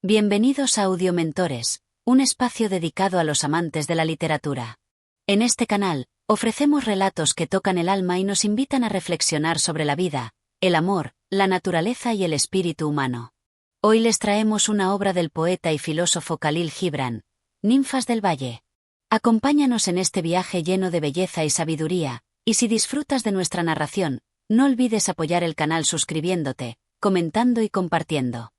Bienvenidos a Audiomentores, un espacio dedicado a los amantes de la literatura. En este canal, ofrecemos relatos que tocan el alma y nos invitan a reflexionar sobre la vida, el amor, la naturaleza y el espíritu humano. Hoy les traemos una obra del poeta y filósofo Khalil Gibran, Ninfas del Valle. Acompáñanos en este viaje lleno de belleza y sabiduría, y si disfrutas de nuestra narración, no olvides apoyar el canal suscribiéndote, comentando y compartiendo.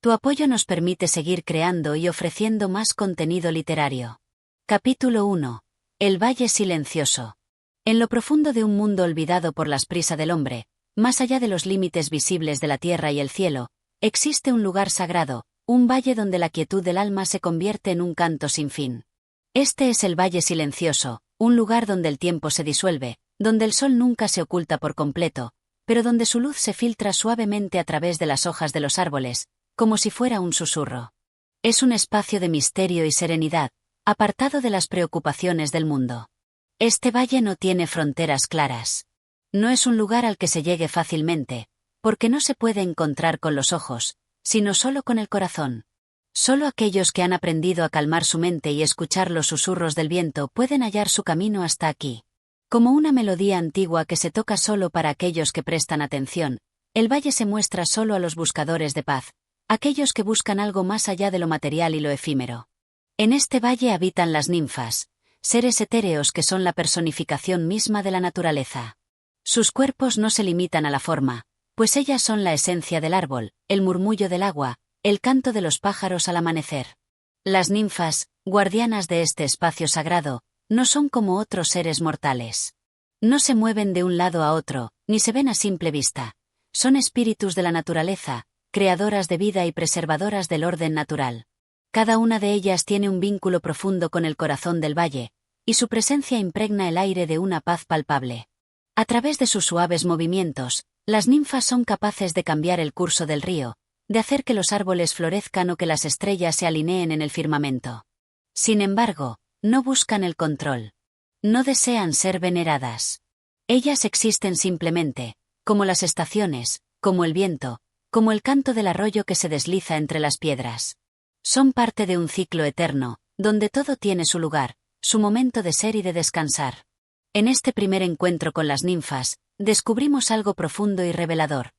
Tu apoyo nos permite seguir creando y ofreciendo más contenido literario. Capítulo 1. El Valle Silencioso. En lo profundo de un mundo olvidado por las prisas del hombre, más allá de los límites visibles de la tierra y el cielo, existe un lugar sagrado, un valle donde la quietud del alma se convierte en un canto sin fin. Este es el Valle Silencioso, un lugar donde el tiempo se disuelve, donde el sol nunca se oculta por completo, pero donde su luz se filtra suavemente a través de las hojas de los árboles, como si fuera un susurro. Es un espacio de misterio y serenidad, apartado de las preocupaciones del mundo. Este valle no tiene fronteras claras. No es un lugar al que se llegue fácilmente, porque no se puede encontrar con los ojos, sino solo con el corazón. Solo aquellos que han aprendido a calmar su mente y escuchar los susurros del viento pueden hallar su camino hasta aquí. Como una melodía antigua que se toca solo para aquellos que prestan atención, el valle se muestra solo a los buscadores de paz, aquellos que buscan algo más allá de lo material y lo efímero. En este valle habitan las ninfas, seres etéreos que son la personificación misma de la naturaleza. Sus cuerpos no se limitan a la forma, pues ellas son la esencia del árbol, el murmullo del agua, el canto de los pájaros al amanecer. Las ninfas, guardianas de este espacio sagrado, no son como otros seres mortales. No se mueven de un lado a otro, ni se ven a simple vista. Son espíritus de la naturaleza, creadoras de vida y preservadoras del orden natural. Cada una de ellas tiene un vínculo profundo con el corazón del valle, y su presencia impregna el aire de una paz palpable. A través de sus suaves movimientos, las ninfas son capaces de cambiar el curso del río, de hacer que los árboles florezcan o que las estrellas se alineen en el firmamento. Sin embargo, no buscan el control. No desean ser veneradas. Ellas existen simplemente, como las estaciones, como el viento, como el canto del arroyo que se desliza entre las piedras. Son parte de un ciclo eterno, donde todo tiene su lugar, su momento de ser y de descansar. En este primer encuentro con las ninfas, descubrimos algo profundo y revelador.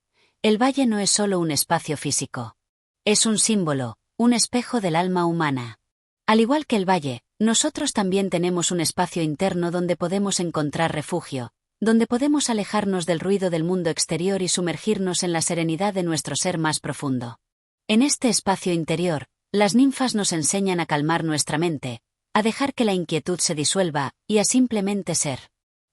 El valle no es solo un espacio físico. Es un símbolo, un espejo del alma humana. Al igual que el valle, nosotros también tenemos un espacio interno donde podemos encontrar refugio, donde podemos alejarnos del ruido del mundo exterior y sumergirnos en la serenidad de nuestro ser más profundo. En este espacio interior, las ninfas nos enseñan a calmar nuestra mente, a dejar que la inquietud se disuelva, y a simplemente ser.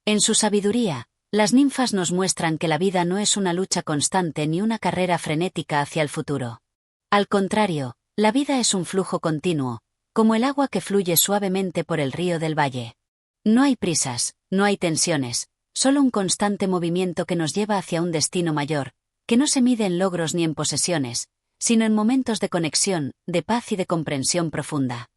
En su sabiduría, las ninfas nos muestran que la vida no es una lucha constante ni una carrera frenética hacia el futuro. Al contrario, la vida es un flujo continuo, como el agua que fluye suavemente por el río del valle. No hay prisas, no hay tensiones, solo un constante movimiento que nos lleva hacia un destino mayor, que no se mide en logros ni en posesiones, sino en momentos de conexión, de paz y de comprensión profunda.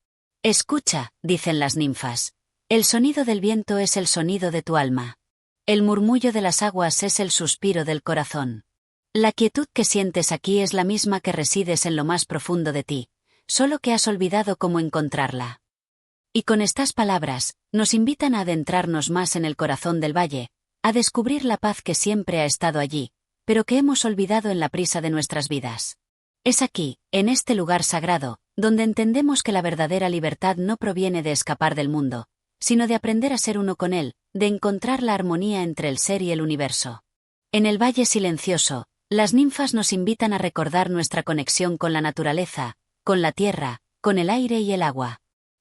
Escucha, dicen las ninfas. El sonido del viento es el sonido de tu alma. El murmullo de las aguas es el suspiro del corazón. La quietud que sientes aquí es la misma que resides en lo más profundo de ti, solo que has olvidado cómo encontrarla. Y con estas palabras, nos invitan a adentrarnos más en el corazón del valle, a descubrir la paz que siempre ha estado allí, pero que hemos olvidado en la prisa de nuestras vidas. Es aquí, en este lugar sagrado, donde entendemos que la verdadera libertad no proviene de escapar del mundo, sino de aprender a ser uno con él, de encontrar la armonía entre el ser y el universo. En el Valle Silencioso, las ninfas nos invitan a recordar nuestra conexión con la naturaleza, con la tierra, con el aire y el agua.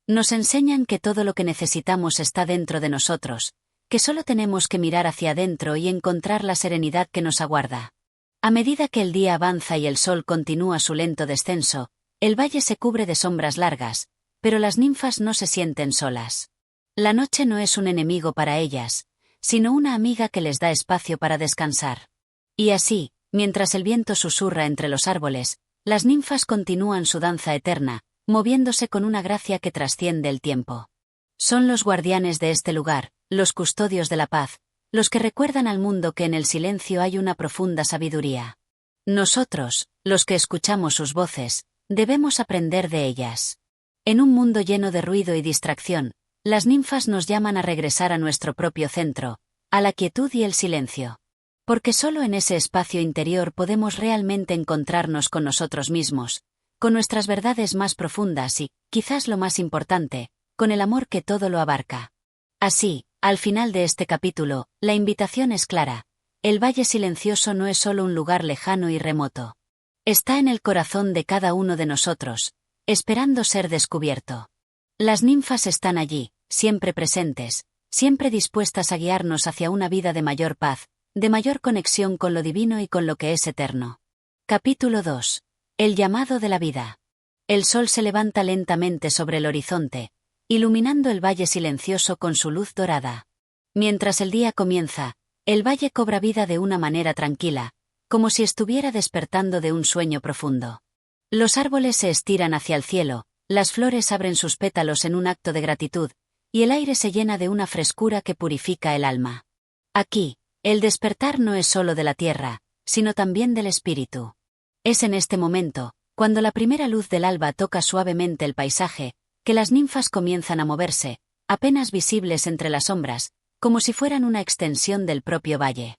Nos enseñan que todo lo que necesitamos está dentro de nosotros, que solo tenemos que mirar hacia adentro y encontrar la serenidad que nos aguarda. A medida que el día avanza y el sol continúa su lento descenso, el valle se cubre de sombras largas, pero las ninfas no se sienten solas. La noche no es un enemigo para ellas, sino una amiga que les da espacio para descansar. Y así, mientras el viento susurra entre los árboles, las ninfas continúan su danza eterna, moviéndose con una gracia que trasciende el tiempo. Son los guardianes de este lugar, los custodios de la paz, los que recuerdan al mundo que en el silencio hay una profunda sabiduría. Nosotros, los que escuchamos sus voces, Debemos aprender de ellas. En un mundo lleno de ruido y distracción, las ninfas nos llaman a regresar a nuestro propio centro, a la quietud y el silencio. Porque solo en ese espacio interior podemos realmente encontrarnos con nosotros mismos, con nuestras verdades más profundas y, quizás lo más importante, con el amor que todo lo abarca. Así, al final de este capítulo, la invitación es clara. El Valle Silencioso no es solo un lugar lejano y remoto. Está en el corazón de cada uno de nosotros, esperando ser descubierto. Las ninfas están allí, siempre presentes, siempre dispuestas a guiarnos hacia una vida de mayor paz, de mayor conexión con lo divino y con lo que es eterno. Capítulo 2. El llamado de la vida. El sol se levanta lentamente sobre el horizonte, iluminando el valle silencioso con su luz dorada. Mientras el día comienza, el valle cobra vida de una manera tranquila, como si estuviera despertando de un sueño profundo. Los árboles se estiran hacia el cielo, las flores abren sus pétalos en un acto de gratitud, y el aire se llena de una frescura que purifica el alma. Aquí, el despertar no es solo de la tierra, sino también del espíritu. Es en este momento, cuando la primera luz del alba toca suavemente el paisaje, que las ninfas comienzan a moverse, apenas visibles entre las sombras, como si fueran una extensión del propio valle.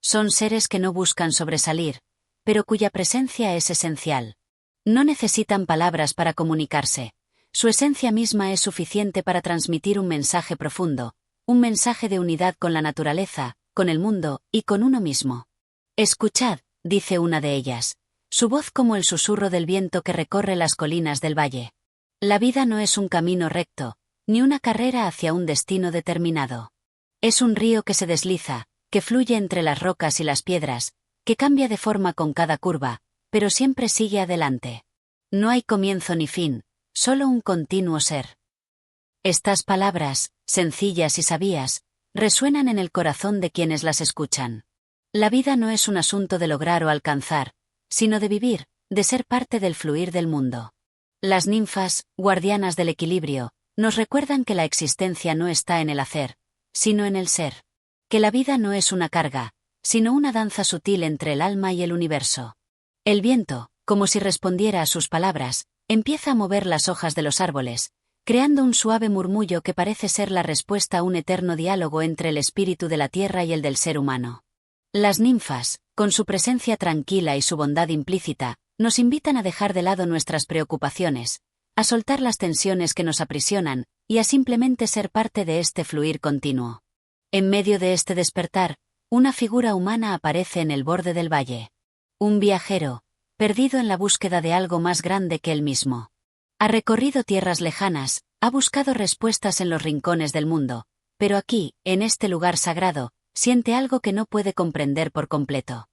Son seres que no buscan sobresalir, pero cuya presencia es esencial. No necesitan palabras para comunicarse. Su esencia misma es suficiente para transmitir un mensaje profundo, un mensaje de unidad con la naturaleza, con el mundo y con uno mismo. Escuchad, dice una de ellas, su voz como el susurro del viento que recorre las colinas del valle. La vida no es un camino recto, ni una carrera hacia un destino determinado. Es un río que se desliza, que fluye entre las rocas y las piedras, que cambia de forma con cada curva, pero siempre sigue adelante. No hay comienzo ni fin, solo un continuo ser. Estas palabras, sencillas y sabias, resuenan en el corazón de quienes las escuchan. La vida no es un asunto de lograr o alcanzar, sino de vivir, de ser parte del fluir del mundo. Las ninfas, guardianas del equilibrio, nos recuerdan que la existencia no está en el hacer, sino en el ser. Que la vida no es una carga, sino una danza sutil entre el alma y el universo. El viento, como si respondiera a sus palabras, empieza a mover las hojas de los árboles, creando un suave murmullo que parece ser la respuesta a un eterno diálogo entre el espíritu de la tierra y el del ser humano. Las ninfas, con su presencia tranquila y su bondad implícita, nos invitan a dejar de lado nuestras preocupaciones, a soltar las tensiones que nos aprisionan, y a simplemente ser parte de este fluir continuo. En medio de este despertar, una figura humana aparece en el borde del valle. Un viajero, perdido en la búsqueda de algo más grande que él mismo. Ha recorrido tierras lejanas, ha buscado respuestas en los rincones del mundo, pero aquí, en este lugar sagrado, siente algo que no puede comprender por completo.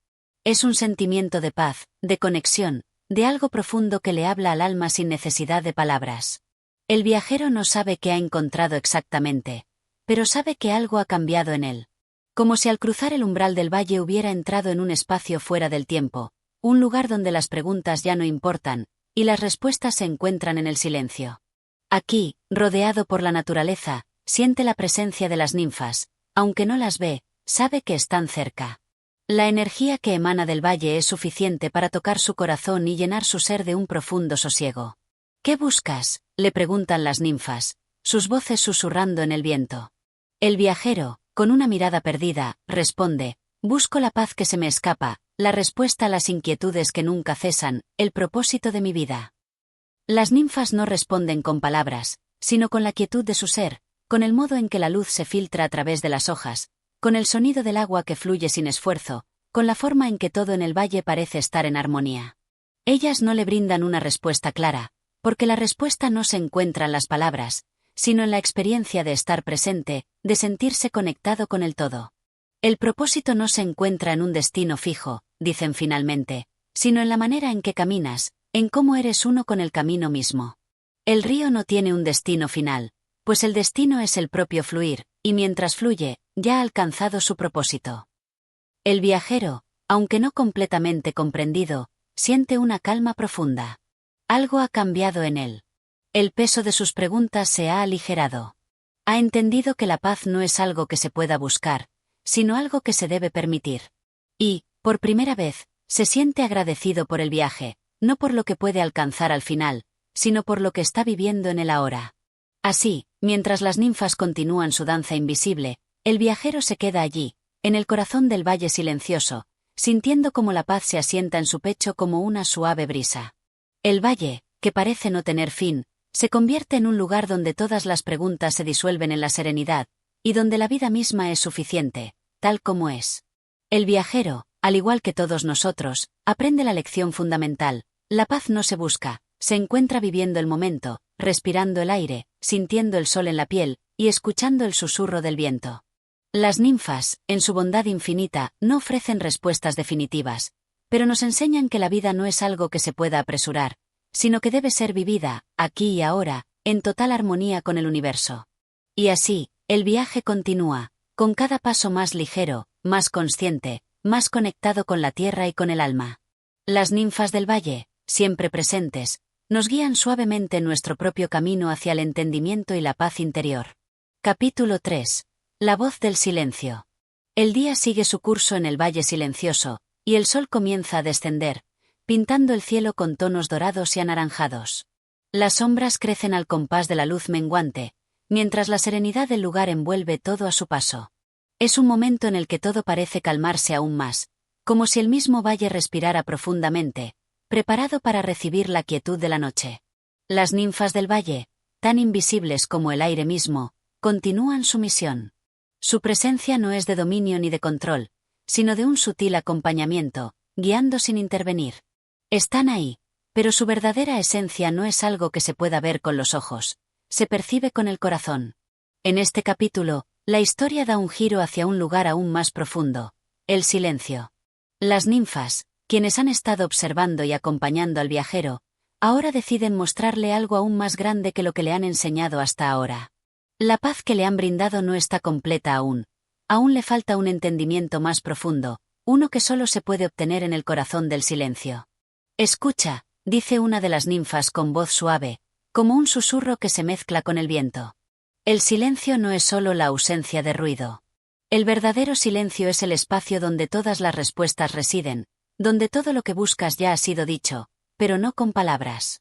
Es un sentimiento de paz, de conexión, de algo profundo que le habla al alma sin necesidad de palabras. El viajero no sabe qué ha encontrado exactamente, pero sabe que algo ha cambiado en él. Como si al cruzar el umbral del valle hubiera entrado en un espacio fuera del tiempo, un lugar donde las preguntas ya no importan, y las respuestas se encuentran en el silencio. Aquí, rodeado por la naturaleza, siente la presencia de las ninfas, aunque no las ve, sabe que están cerca. La energía que emana del valle es suficiente para tocar su corazón y llenar su ser de un profundo sosiego. ¿Qué buscas?, le preguntan las ninfas, sus voces susurrando en el viento. El viajero, con una mirada perdida, responde, busco la paz que se me escapa, la respuesta a las inquietudes que nunca cesan, el propósito de mi vida. Las ninfas no responden con palabras, sino con la quietud de su ser, con el modo en que la luz se filtra a través de las hojas, con el sonido del agua que fluye sin esfuerzo, con la forma en que todo en el valle parece estar en armonía. Ellas no le brindan una respuesta clara, porque la respuesta no se encuentra en las palabras, sino en la experiencia de estar presente, de sentirse conectado con el todo. El propósito no se encuentra en un destino fijo, dicen finalmente, sino en la manera en que caminas, en cómo eres uno con el camino mismo. El río no tiene un destino final, pues el destino es el propio fluir, y mientras fluye, ya ha alcanzado su propósito. El viajero, aunque no completamente comprendido, siente una calma profunda. Algo ha cambiado en él. El peso de sus preguntas se ha aligerado. Ha entendido que la paz no es algo que se pueda buscar, sino algo que se debe permitir. Y, por primera vez, se siente agradecido por el viaje, no por lo que puede alcanzar al final, sino por lo que está viviendo en el ahora. Así, mientras las ninfas continúan su danza invisible, el viajero se queda allí, en el corazón del valle silencioso, sintiendo como la paz se asienta en su pecho como una suave brisa. El valle, que parece no tener fin, se convierte en un lugar donde todas las preguntas se disuelven en la serenidad, y donde la vida misma es suficiente, tal como es. El viajero, al igual que todos nosotros, aprende la lección fundamental: la paz no se busca, se encuentra viviendo el momento, respirando el aire, sintiendo el sol en la piel, y escuchando el susurro del viento. Las ninfas, en su bondad infinita, no ofrecen respuestas definitivas, pero nos enseñan que la vida no es algo que se pueda apresurar, sino que debe ser vivida, aquí y ahora, en total armonía con el universo. Y así, el viaje continúa, con cada paso más ligero, más consciente, más conectado con la tierra y con el alma. Las ninfas del valle, siempre presentes, nos guían suavemente en nuestro propio camino hacia el entendimiento y la paz interior. Capítulo 3. La voz del silencio. El día sigue su curso en el valle silencioso, y el sol comienza a descender, pintando el cielo con tonos dorados y anaranjados. Las sombras crecen al compás de la luz menguante, mientras la serenidad del lugar envuelve todo a su paso. Es un momento en el que todo parece calmarse aún más, como si el mismo valle respirara profundamente, preparado para recibir la quietud de la noche. Las ninfas del valle, tan invisibles como el aire mismo, continúan su misión. Su presencia no es de dominio ni de control, sino de un sutil acompañamiento, guiando sin intervenir. Están ahí, pero su verdadera esencia no es algo que se pueda ver con los ojos, se percibe con el corazón. En este capítulo, la historia da un giro hacia un lugar aún más profundo: el silencio. Las ninfas, quienes han estado observando y acompañando al viajero, ahora deciden mostrarle algo aún más grande que lo que le han enseñado hasta ahora. La paz que le han brindado no está completa aún le falta un entendimiento más profundo, uno que solo se puede obtener en el corazón del silencio. Escucha, dice una de las ninfas con voz suave, como un susurro que se mezcla con el viento. El silencio no es solo la ausencia de ruido. El verdadero silencio es el espacio donde todas las respuestas residen, donde todo lo que buscas ya ha sido dicho, pero no con palabras.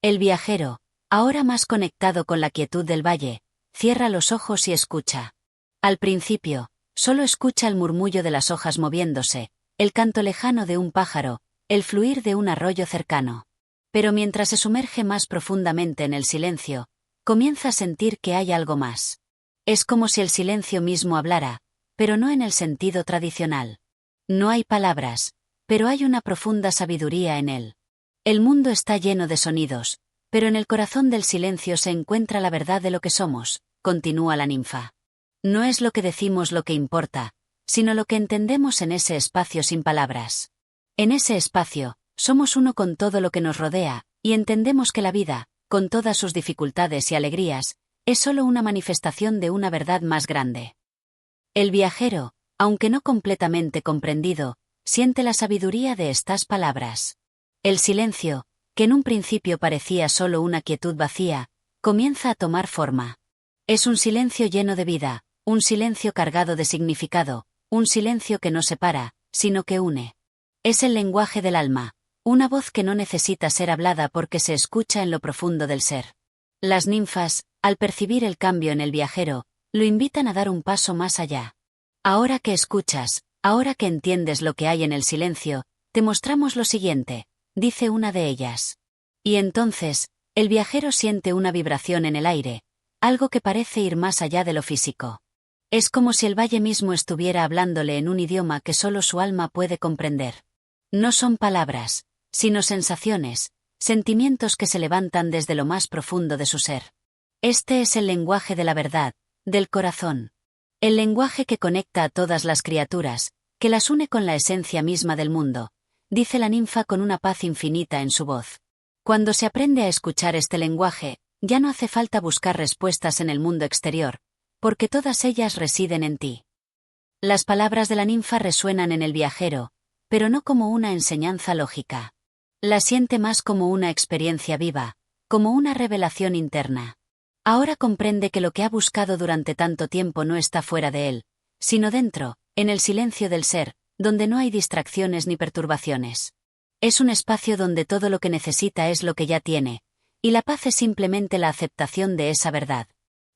El viajero, ahora más conectado con la quietud del valle, cierra los ojos y escucha. Al principio, solo escucha el murmullo de las hojas moviéndose, el canto lejano de un pájaro, el fluir de un arroyo cercano. Pero mientras se sumerge más profundamente en el silencio, comienza a sentir que hay algo más. Es como si el silencio mismo hablara, pero no en el sentido tradicional. No hay palabras, pero hay una profunda sabiduría en él. El mundo está lleno de sonidos, pero en el corazón del silencio se encuentra la verdad de lo que somos, continúa la ninfa. No es lo que decimos lo que importa, sino lo que entendemos en ese espacio sin palabras. En ese espacio, somos uno con todo lo que nos rodea, y entendemos que la vida, con todas sus dificultades y alegrías, es solo una manifestación de una verdad más grande. El viajero, aunque no completamente comprendido, siente la sabiduría de estas palabras. El silencio, que en un principio parecía solo una quietud vacía, comienza a tomar forma. Es un silencio lleno de vida, un silencio cargado de significado, un silencio que no separa, sino que une. Es el lenguaje del alma, una voz que no necesita ser hablada porque se escucha en lo profundo del ser. Las ninfas, al percibir el cambio en el viajero, lo invitan a dar un paso más allá. Ahora que escuchas, ahora que entiendes lo que hay en el silencio, te mostramos lo siguiente, dice una de ellas. Y entonces, el viajero siente una vibración en el aire, algo que parece ir más allá de lo físico. Es como si el valle mismo estuviera hablándole en un idioma que solo su alma puede comprender. No son palabras, sino sensaciones, sentimientos que se levantan desde lo más profundo de su ser. Este es el lenguaje de la verdad, del corazón. El lenguaje que conecta a todas las criaturas, que las une con la esencia misma del mundo, dice la ninfa con una paz infinita en su voz. Cuando se aprende a escuchar este lenguaje, ya no hace falta buscar respuestas en el mundo exterior, porque todas ellas residen en ti. Las palabras de la ninfa resuenan en el viajero, pero no como una enseñanza lógica. La siente más como una experiencia viva, como una revelación interna. Ahora comprende que lo que ha buscado durante tanto tiempo no está fuera de él, sino dentro, en el silencio del ser, donde no hay distracciones ni perturbaciones. Es un espacio donde todo lo que necesita es lo que ya tiene, y la paz es simplemente la aceptación de esa verdad.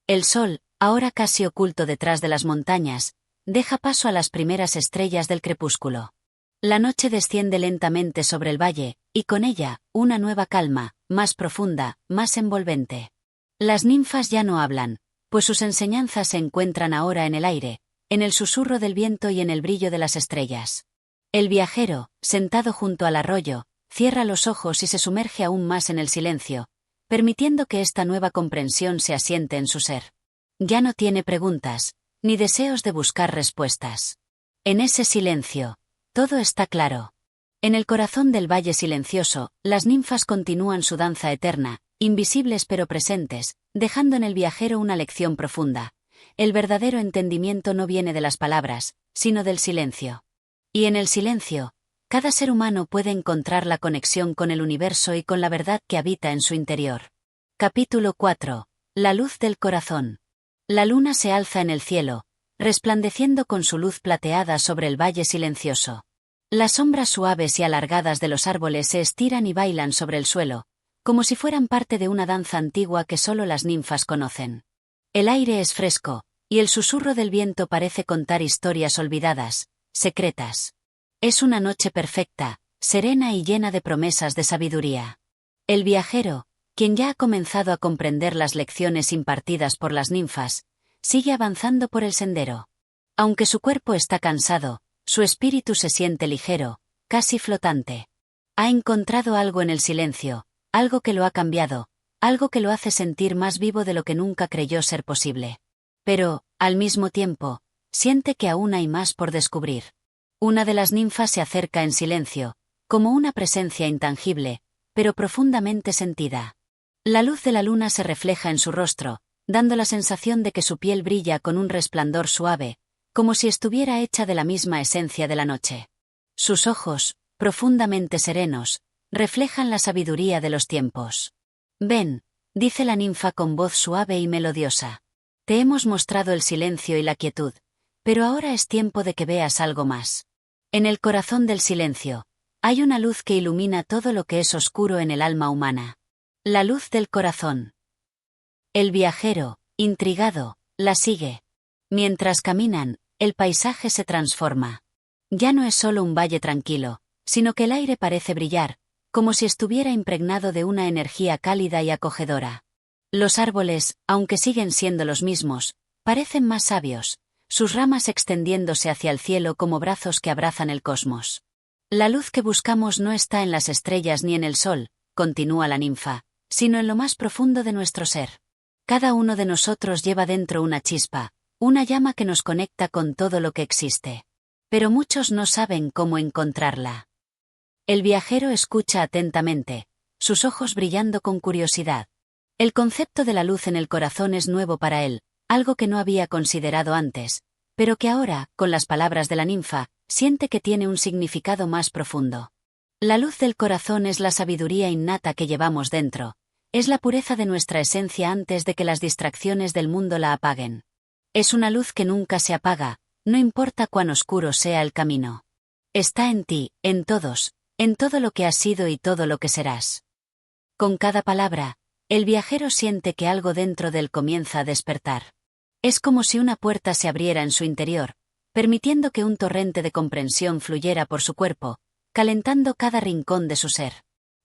El sol, ahora casi oculto detrás de las montañas, deja paso a las primeras estrellas del crepúsculo. La noche desciende lentamente sobre el valle, y con ella, una nueva calma, más profunda, más envolvente. Las ninfas ya no hablan, pues sus enseñanzas se encuentran ahora en el aire, en el susurro del viento y en el brillo de las estrellas. El viajero, sentado junto al arroyo, cierra los ojos y se sumerge aún más en el silencio, permitiendo que esta nueva comprensión se asiente en su ser. Ya no tiene preguntas, ni deseos de buscar respuestas. En ese silencio, todo está claro. En el corazón del valle silencioso, las ninfas continúan su danza eterna, invisibles pero presentes, dejando en el viajero una lección profunda. El verdadero entendimiento no viene de las palabras, sino del silencio. Y en el silencio, cada ser humano puede encontrar la conexión con el universo y con la verdad que habita en su interior. Capítulo 4. La luz del corazón. La luna se alza en el cielo, resplandeciendo con su luz plateada sobre el valle silencioso. Las sombras suaves y alargadas de los árboles se estiran y bailan sobre el suelo, como si fueran parte de una danza antigua que solo las ninfas conocen. El aire es fresco, y el susurro del viento parece contar historias olvidadas, secretas. Es una noche perfecta, serena y llena de promesas de sabiduría. El viajero, quien ya ha comenzado a comprender las lecciones impartidas por las ninfas, sigue avanzando por el sendero. Aunque su cuerpo está cansado, su espíritu se siente ligero, casi flotante. Ha encontrado algo en el silencio, algo que lo ha cambiado, algo que lo hace sentir más vivo de lo que nunca creyó ser posible. Pero, al mismo tiempo, siente que aún hay más por descubrir. Una de las ninfas se acerca en silencio, como una presencia intangible, pero profundamente sentida. La luz de la luna se refleja en su rostro, dando la sensación de que su piel brilla con un resplandor suave, como si estuviera hecha de la misma esencia de la noche. Sus ojos, profundamente serenos, reflejan la sabiduría de los tiempos. «Ven», dice la ninfa con voz suave y melodiosa. «Te hemos mostrado el silencio y la quietud, pero ahora es tiempo de que veas algo más. En el corazón del silencio, hay una luz que ilumina todo lo que es oscuro en el alma humana. La luz del corazón». El viajero, intrigado, la sigue. Mientras caminan, el paisaje se transforma. Ya no es solo un valle tranquilo, sino que el aire parece brillar, como si estuviera impregnado de una energía cálida y acogedora. Los árboles, aunque siguen siendo los mismos, parecen más sabios, sus ramas extendiéndose hacia el cielo como brazos que abrazan el cosmos. La luz que buscamos no está en las estrellas ni en el sol, continúa la ninfa, sino en lo más profundo de nuestro ser. Cada uno de nosotros lleva dentro una chispa, una llama que nos conecta con todo lo que existe. Pero muchos no saben cómo encontrarla. El viajero escucha atentamente, sus ojos brillando con curiosidad. El concepto de la luz en el corazón es nuevo para él, algo que no había considerado antes, pero que ahora, con las palabras de la ninfa, siente que tiene un significado más profundo. La luz del corazón es la sabiduría innata que llevamos dentro, es la pureza de nuestra esencia antes de que las distracciones del mundo la apaguen. Es una luz que nunca se apaga, no importa cuán oscuro sea el camino. Está en ti, en todos, en todo lo que has sido y todo lo que serás. Con cada palabra, el viajero siente que algo dentro de él comienza a despertar. Es como si una puerta se abriera en su interior, permitiendo que un torrente de comprensión fluyera por su cuerpo, calentando cada rincón de su ser.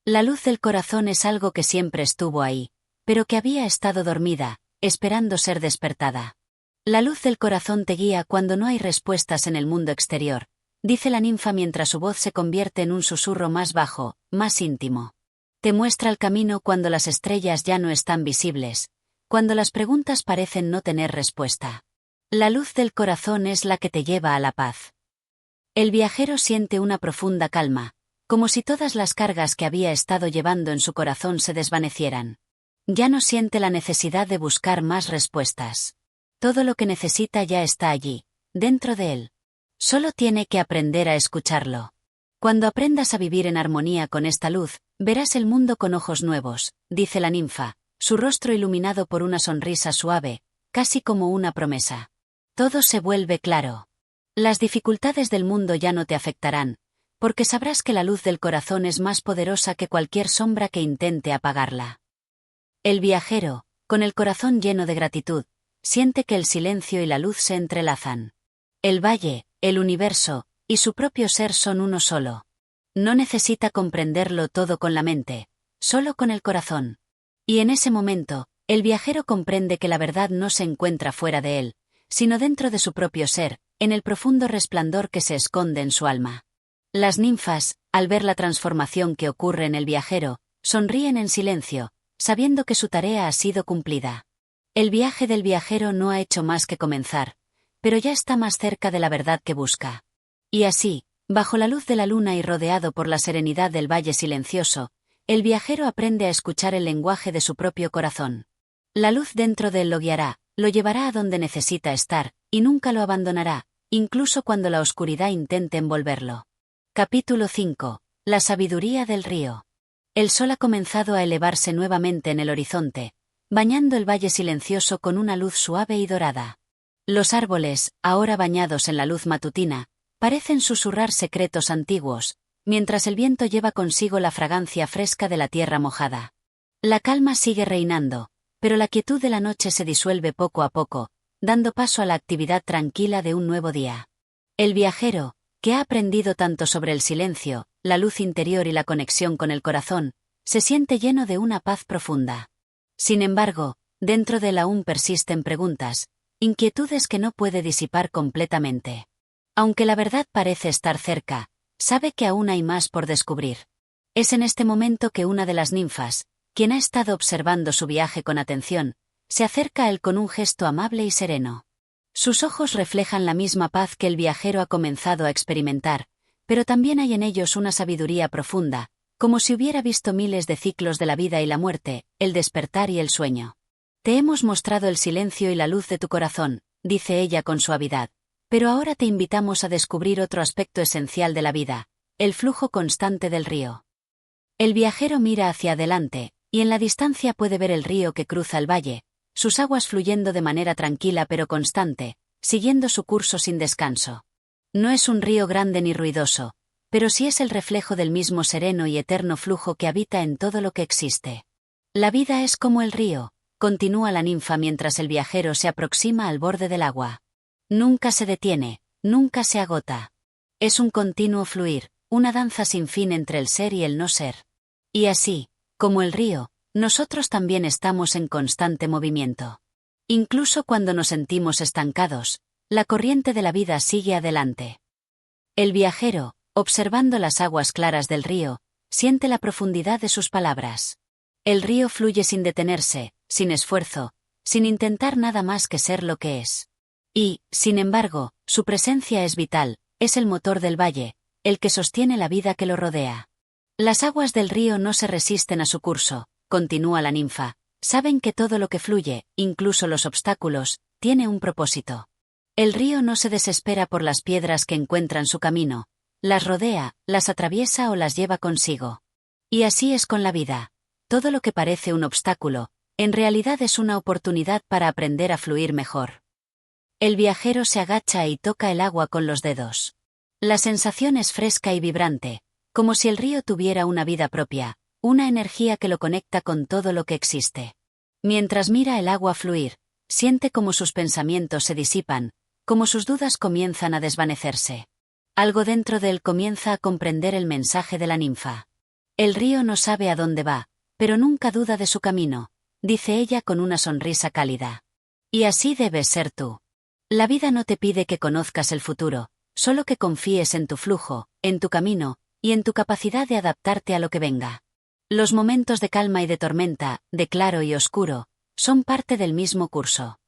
La luz del corazón es algo que siempre estuvo ahí, pero que había estado dormida, esperando ser despertada. La luz del corazón te guía cuando no hay respuestas en el mundo exterior, dice la ninfa mientras su voz se convierte en un susurro más bajo, más íntimo. Te muestra el camino cuando las estrellas ya no están visibles, cuando las preguntas parecen no tener respuesta. La luz del corazón es la que te lleva a la paz. El viajero siente una profunda calma, como si todas las cargas que había estado llevando en su corazón se desvanecieran. Ya no siente la necesidad de buscar más respuestas. Todo lo que necesita ya está allí, dentro de él. Solo tiene que aprender a escucharlo. Cuando aprendas a vivir en armonía con esta luz, verás el mundo con ojos nuevos, dice la ninfa, su rostro iluminado por una sonrisa suave, casi como una promesa. Todo se vuelve claro. Las dificultades del mundo ya no te afectarán, porque sabrás que la luz del corazón es más poderosa que cualquier sombra que intente apagarla. El viajero, con el corazón lleno de gratitud, siente que el silencio y la luz se entrelazan. El valle, el universo, y su propio ser son uno solo. No necesita comprenderlo todo con la mente, solo con el corazón. Y en ese momento, el viajero comprende que la verdad no se encuentra fuera de él, sino dentro de su propio ser, en el profundo resplandor que se esconde en su alma. Las ninfas, al ver la transformación que ocurre en el viajero, sonríen en silencio, sabiendo que su tarea ha sido cumplida. El viaje del viajero no ha hecho más que comenzar, pero ya está más cerca de la verdad que busca. Y así, bajo la luz de la luna y rodeado por la serenidad del valle silencioso, el viajero aprende a escuchar el lenguaje de su propio corazón. La luz dentro de él lo guiará, lo llevará a donde necesita estar, y nunca lo abandonará, incluso cuando la oscuridad intente envolverlo. Capítulo 5. La sabiduría del río. El sol ha comenzado a elevarse nuevamente en el horizonte, bañando el valle silencioso con una luz suave y dorada. Los árboles, ahora bañados en la luz matutina, parecen susurrar secretos antiguos, mientras el viento lleva consigo la fragancia fresca de la tierra mojada. La calma sigue reinando, pero la quietud de la noche se disuelve poco a poco, dando paso a la actividad tranquila de un nuevo día. El viajero, que ha aprendido tanto sobre el silencio, la luz interior y la conexión con el corazón, se siente lleno de una paz profunda. Sin embargo, dentro de él aún persisten preguntas, inquietudes que no puede disipar completamente. Aunque la verdad parece estar cerca, sabe que aún hay más por descubrir. Es en este momento que una de las ninfas, quien ha estado observando su viaje con atención, se acerca a él con un gesto amable y sereno. Sus ojos reflejan la misma paz que el viajero ha comenzado a experimentar, pero también hay en ellos una sabiduría profunda, como si hubiera visto miles de ciclos de la vida y la muerte, el despertar y el sueño. Te hemos mostrado el silencio y la luz de tu corazón, dice ella con suavidad, pero ahora te invitamos a descubrir otro aspecto esencial de la vida, el flujo constante del río. El viajero mira hacia adelante, y en la distancia puede ver el río que cruza el valle, sus aguas fluyendo de manera tranquila pero constante, siguiendo su curso sin descanso. No es un río grande ni ruidoso, pero sí es el reflejo del mismo sereno y eterno flujo que habita en todo lo que existe. La vida es como el río, continúa la ninfa mientras el viajero se aproxima al borde del agua. Nunca se detiene, nunca se agota. Es un continuo fluir, una danza sin fin entre el ser y el no ser. Y así, como el río, nosotros también estamos en constante movimiento. Incluso cuando nos sentimos estancados, la corriente de la vida sigue adelante. El viajero, observando las aguas claras del río, siente la profundidad de sus palabras. El río fluye sin detenerse, sin esfuerzo, sin intentar nada más que ser lo que es. Y, sin embargo, su presencia es vital, es el motor del valle, el que sostiene la vida que lo rodea. Las aguas del río no se resisten a su curso, continúa la ninfa, saben que todo lo que fluye, incluso los obstáculos, tiene un propósito. El río no se desespera por las piedras que encuentran su camino, las rodea, las atraviesa o las lleva consigo. Y así es con la vida. Todo lo que parece un obstáculo, en realidad es una oportunidad para aprender a fluir mejor. El viajero se agacha y toca el agua con los dedos. La sensación es fresca y vibrante, como si el río tuviera una vida propia, una energía que lo conecta con todo lo que existe. Mientras mira el agua fluir, siente como sus pensamientos se disipan, como sus dudas comienzan a desvanecerse. Algo dentro de él comienza a comprender el mensaje de la ninfa. El río no sabe a dónde va, pero nunca duda de su camino, dice ella con una sonrisa cálida. Y así debes ser tú. La vida no te pide que conozcas el futuro, solo que confíes en tu flujo, en tu camino, y en tu capacidad de adaptarte a lo que venga. Los momentos de calma y de tormenta, de claro y oscuro, son parte del mismo curso.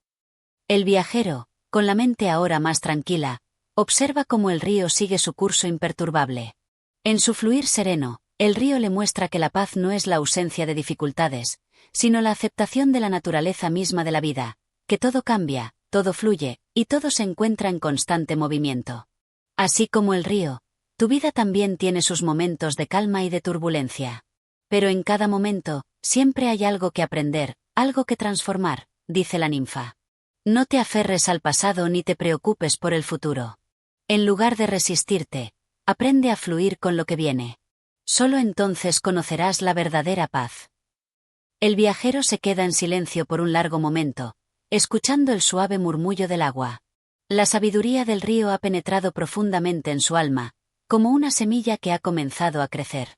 El viajero, con la mente ahora más tranquila, observa cómo el río sigue su curso imperturbable. En su fluir sereno, el río le muestra que la paz no es la ausencia de dificultades, sino la aceptación de la naturaleza misma de la vida, que todo cambia, todo fluye, y todo se encuentra en constante movimiento. Así como el río, tu vida también tiene sus momentos de calma y de turbulencia. Pero en cada momento, siempre hay algo que aprender, algo que transformar, dice la ninfa. No te aferres al pasado ni te preocupes por el futuro. En lugar de resistirte, aprende a fluir con lo que viene. Solo entonces conocerás la verdadera paz. El viajero se queda en silencio por un largo momento, escuchando el suave murmullo del agua. La sabiduría del río ha penetrado profundamente en su alma, como una semilla que ha comenzado a crecer.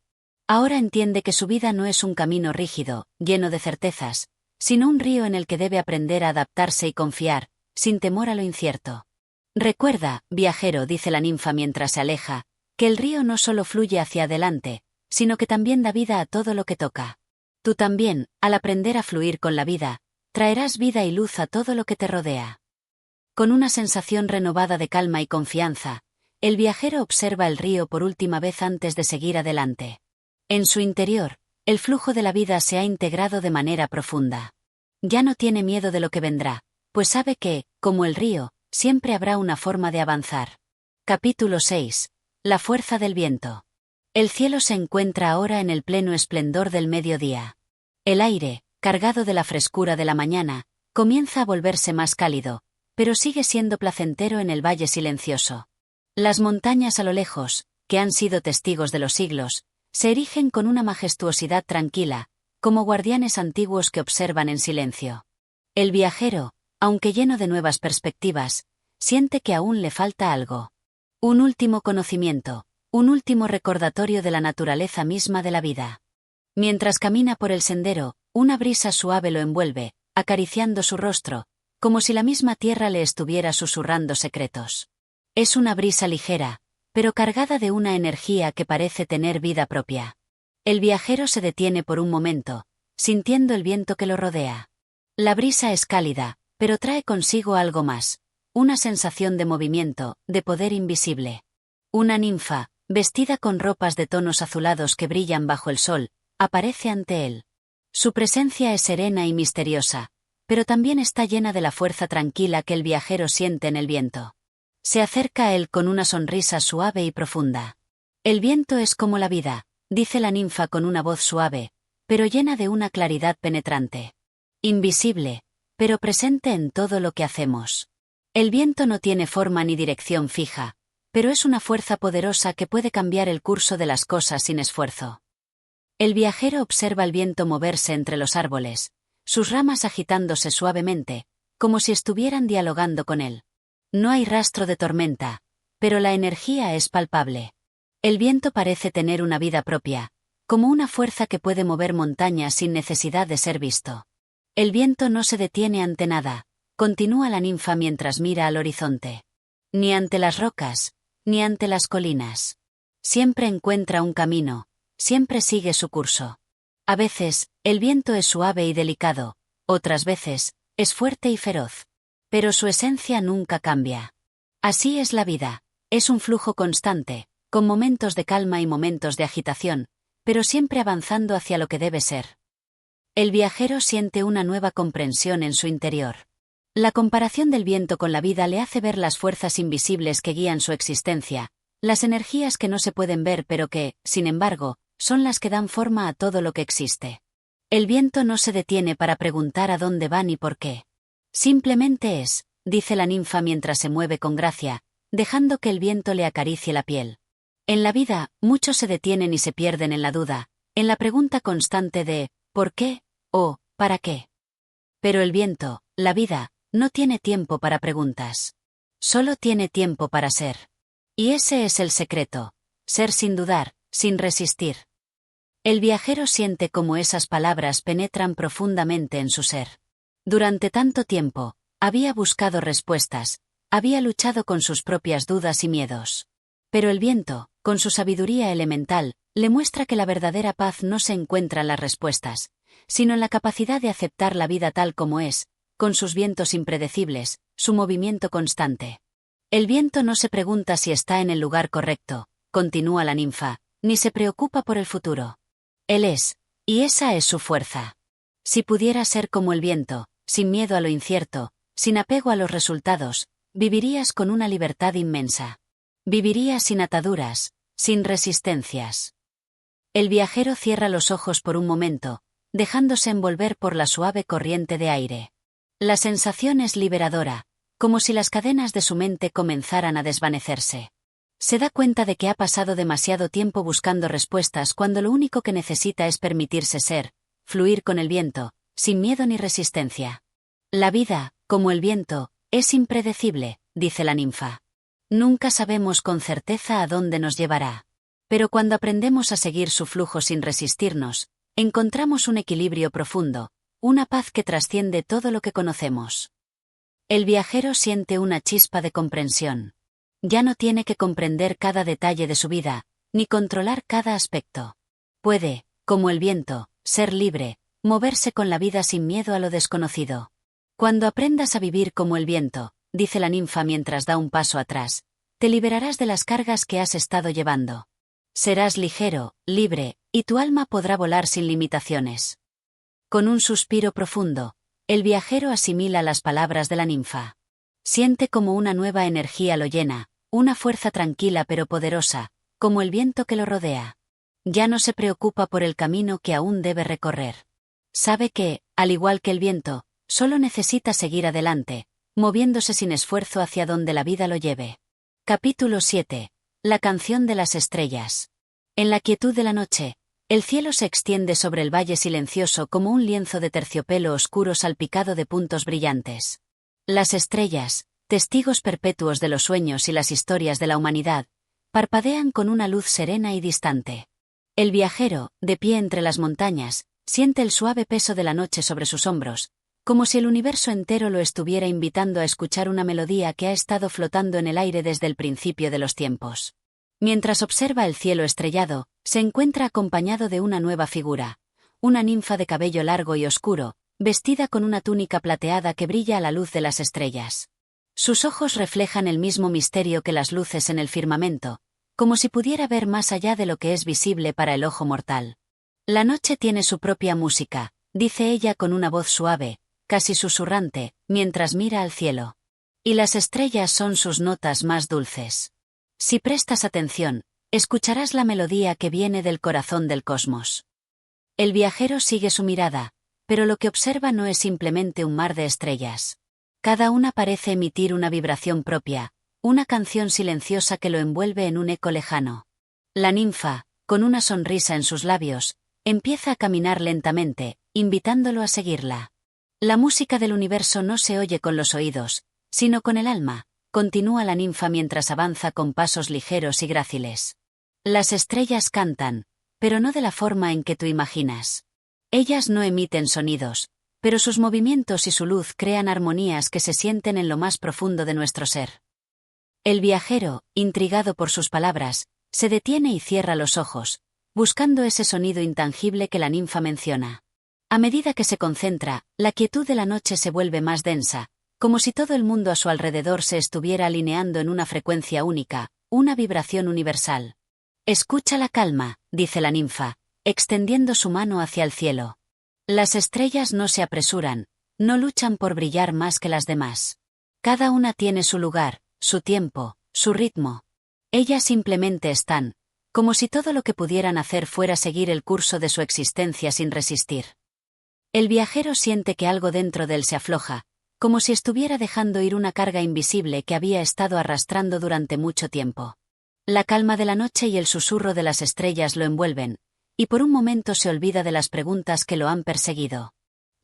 Ahora entiende que su vida no es un camino rígido, lleno de certezas, sino un río en el que debe aprender a adaptarse y confiar, sin temor a lo incierto. Recuerda, viajero, dice la ninfa mientras se aleja, que el río no solo fluye hacia adelante, sino que también da vida a todo lo que toca. Tú también, al aprender a fluir con la vida, traerás vida y luz a todo lo que te rodea. Con una sensación renovada de calma y confianza, el viajero observa el río por última vez antes de seguir adelante. En su interior, el flujo de la vida se ha integrado de manera profunda. Ya no tiene miedo de lo que vendrá, pues sabe que, como el río, siempre habrá una forma de avanzar. Capítulo 6. La fuerza del viento. El cielo se encuentra ahora en el pleno esplendor del mediodía. El aire, cargado de la frescura de la mañana, comienza a volverse más cálido, pero sigue siendo placentero en el valle silencioso. Las montañas a lo lejos, que han sido testigos de los siglos, se erigen con una majestuosidad tranquila, como guardianes antiguos que observan en silencio. El viajero, aunque lleno de nuevas perspectivas, siente que aún le falta algo. Un último conocimiento, un último recordatorio de la naturaleza misma de la vida. Mientras camina por el sendero, una brisa suave lo envuelve, acariciando su rostro, como si la misma tierra le estuviera susurrando secretos. Es una brisa ligera, pero cargada de una energía que parece tener vida propia. El viajero se detiene por un momento, sintiendo el viento que lo rodea. La brisa es cálida, pero trae consigo algo más, una sensación de movimiento, de poder invisible. Una ninfa, vestida con ropas de tonos azulados que brillan bajo el sol, aparece ante él. Su presencia es serena y misteriosa, pero también está llena de la fuerza tranquila que el viajero siente en el viento. Se acerca a él con una sonrisa suave y profunda. El viento es como la vida, dice la ninfa con una voz suave, pero llena de una claridad penetrante. Invisible, pero presente en todo lo que hacemos. El viento no tiene forma ni dirección fija, pero es una fuerza poderosa que puede cambiar el curso de las cosas sin esfuerzo. El viajero observa el viento moverse entre los árboles, sus ramas agitándose suavemente, como si estuvieran dialogando con él. No hay rastro de tormenta, pero la energía es palpable. El viento parece tener una vida propia, como una fuerza que puede mover montañas sin necesidad de ser visto. El viento no se detiene ante nada, continúa la ninfa mientras mira al horizonte. Ni ante las rocas, ni ante las colinas. Siempre encuentra un camino, siempre sigue su curso. A veces, el viento es suave y delicado, otras veces, es fuerte y feroz. Pero su esencia nunca cambia. Así es la vida, es un flujo constante, con momentos de calma y momentos de agitación, pero siempre avanzando hacia lo que debe ser. El viajero siente una nueva comprensión en su interior. La comparación del viento con la vida le hace ver las fuerzas invisibles que guían su existencia, las energías que no se pueden ver pero que, sin embargo, son las que dan forma a todo lo que existe. El viento no se detiene para preguntar a dónde va ni por qué. Simplemente es, dice la ninfa mientras se mueve con gracia, dejando que el viento le acaricie la piel. En la vida, muchos se detienen y se pierden en la duda, en la pregunta constante de ¿por qué? O ¿para qué? Pero el viento, la vida, no tiene tiempo para preguntas. Solo tiene tiempo para ser. Y ese es el secreto, ser sin dudar, sin resistir. El viajero siente cómo esas palabras penetran profundamente en su ser. Durante tanto tiempo, había buscado respuestas, había luchado con sus propias dudas y miedos. Pero el viento, con su sabiduría elemental, le muestra que la verdadera paz no se encuentra en las respuestas, sino en la capacidad de aceptar la vida tal como es, con sus vientos impredecibles, su movimiento constante. El viento no se pregunta si está en el lugar correcto, continúa la ninfa, ni se preocupa por el futuro. Él es, y esa es su fuerza. Si pudiera ser como el viento, sin miedo a lo incierto, sin apego a los resultados, vivirías con una libertad inmensa. Vivirías sin ataduras, sin resistencias. El viajero cierra los ojos por un momento, dejándose envolver por la suave corriente de aire. La sensación es liberadora, como si las cadenas de su mente comenzaran a desvanecerse. Se da cuenta de que ha pasado demasiado tiempo buscando respuestas cuando lo único que necesita es permitirse ser, fluir con el viento, sin miedo ni resistencia. La vida, como el viento, es impredecible, dice la ninfa. Nunca sabemos con certeza a dónde nos llevará. Pero cuando aprendemos a seguir su flujo sin resistirnos, encontramos un equilibrio profundo, una paz que trasciende todo lo que conocemos. El viajero siente una chispa de comprensión. Ya no tiene que comprender cada detalle de su vida, ni controlar cada aspecto. Puede, como el viento, ser libre, moverse con la vida sin miedo a lo desconocido. Cuando aprendas a vivir como el viento, dice la ninfa mientras da un paso atrás, te liberarás de las cargas que has estado llevando. Serás ligero, libre, y tu alma podrá volar sin limitaciones. Con un suspiro profundo, el viajero asimila las palabras de la ninfa. Siente como una nueva energía lo llena, una fuerza tranquila pero poderosa, como el viento que lo rodea. Ya no se preocupa por el camino que aún debe recorrer. Sabe que, al igual que el viento, solo necesita seguir adelante, moviéndose sin esfuerzo hacia donde la vida lo lleve. Capítulo 7. La canción de las estrellas. En la quietud de la noche, el cielo se extiende sobre el valle silencioso como un lienzo de terciopelo oscuro salpicado de puntos brillantes. Las estrellas, testigos perpetuos de los sueños y las historias de la humanidad, parpadean con una luz serena y distante. El viajero, de pie entre las montañas, siente el suave peso de la noche sobre sus hombros, como si el universo entero lo estuviera invitando a escuchar una melodía que ha estado flotando en el aire desde el principio de los tiempos. Mientras observa el cielo estrellado, se encuentra acompañado de una nueva figura, una ninfa de cabello largo y oscuro, vestida con una túnica plateada que brilla a la luz de las estrellas. Sus ojos reflejan el mismo misterio que las luces en el firmamento, como si pudiera ver más allá de lo que es visible para el ojo mortal. La noche tiene su propia música, dice ella con una voz suave, casi susurrante, mientras mira al cielo. Y las estrellas son sus notas más dulces. Si prestas atención, escucharás la melodía que viene del corazón del cosmos. El viajero sigue su mirada, pero lo que observa no es simplemente un mar de estrellas. Cada una parece emitir una vibración propia, una canción silenciosa que lo envuelve en un eco lejano. La ninfa, con una sonrisa en sus labios, empieza a caminar lentamente, invitándolo a seguirla. La música del universo no se oye con los oídos, sino con el alma, continúa la ninfa mientras avanza con pasos ligeros y gráciles. Las estrellas cantan, pero no de la forma en que tú imaginas. Ellas no emiten sonidos, pero sus movimientos y su luz crean armonías que se sienten en lo más profundo de nuestro ser. El viajero, intrigado por sus palabras, se detiene y cierra los ojos, buscando ese sonido intangible que la ninfa menciona. A medida que se concentra, la quietud de la noche se vuelve más densa, como si todo el mundo a su alrededor se estuviera alineando en una frecuencia única, una vibración universal. Escucha la calma, dice la ninfa, extendiendo su mano hacia el cielo. Las estrellas no se apresuran, no luchan por brillar más que las demás. Cada una tiene su lugar, su tiempo, su ritmo. Ellas simplemente están, como si todo lo que pudieran hacer fuera seguir el curso de su existencia sin resistir. El viajero siente que algo dentro de él se afloja, como si estuviera dejando ir una carga invisible que había estado arrastrando durante mucho tiempo. La calma de la noche y el susurro de las estrellas lo envuelven, y por un momento se olvida de las preguntas que lo han perseguido.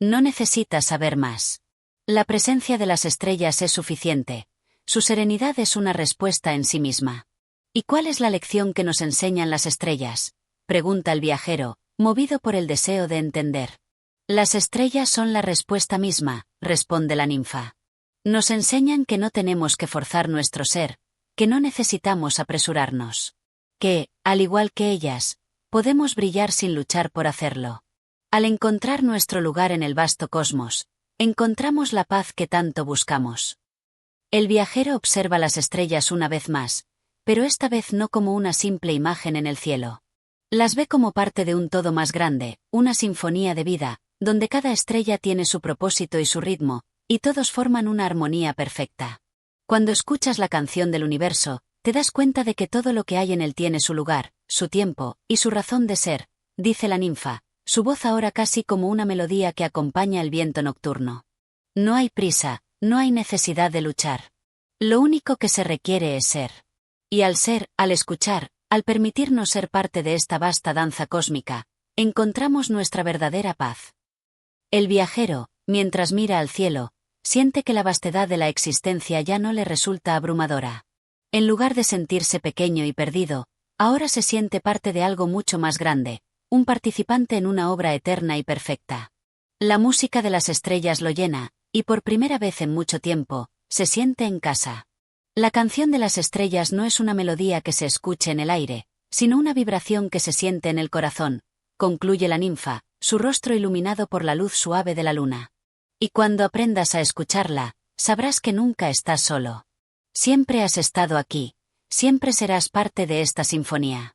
No necesita saber más. La presencia de las estrellas es suficiente. Su serenidad es una respuesta en sí misma. ¿Y cuál es la lección que nos enseñan las estrellas?, pregunta el viajero, movido por el deseo de entender. Las estrellas son la respuesta misma, responde la ninfa. Nos enseñan que no tenemos que forzar nuestro ser, que no necesitamos apresurarnos. Que, al igual que ellas, podemos brillar sin luchar por hacerlo. Al encontrar nuestro lugar en el vasto cosmos, encontramos la paz que tanto buscamos. El viajero observa las estrellas una vez más, pero esta vez no como una simple imagen en el cielo. Las ve como parte de un todo más grande, una sinfonía de vida, donde cada estrella tiene su propósito y su ritmo, y todos forman una armonía perfecta. Cuando escuchas la canción del universo, te das cuenta de que todo lo que hay en él tiene su lugar, su tiempo, y su razón de ser, dice la ninfa, su voz ahora casi como una melodía que acompaña el viento nocturno. No hay prisa, no hay necesidad de luchar. Lo único que se requiere es ser. Al escuchar, al permitirnos ser parte de esta vasta danza cósmica, encontramos nuestra verdadera paz. El viajero, mientras mira al cielo, siente que la vastedad de la existencia ya no le resulta abrumadora. En lugar de sentirse pequeño y perdido, ahora se siente parte de algo mucho más grande, un participante en una obra eterna y perfecta. La música de las estrellas lo llena, y por primera vez en mucho tiempo, se siente en casa. La canción de las estrellas no es una melodía que se escuche en el aire, sino una vibración que se siente en el corazón, concluye la ninfa, su rostro iluminado por la luz suave de la luna. Y cuando aprendas a escucharla, sabrás que nunca estás solo. Siempre has estado aquí, siempre serás parte de esta sinfonía.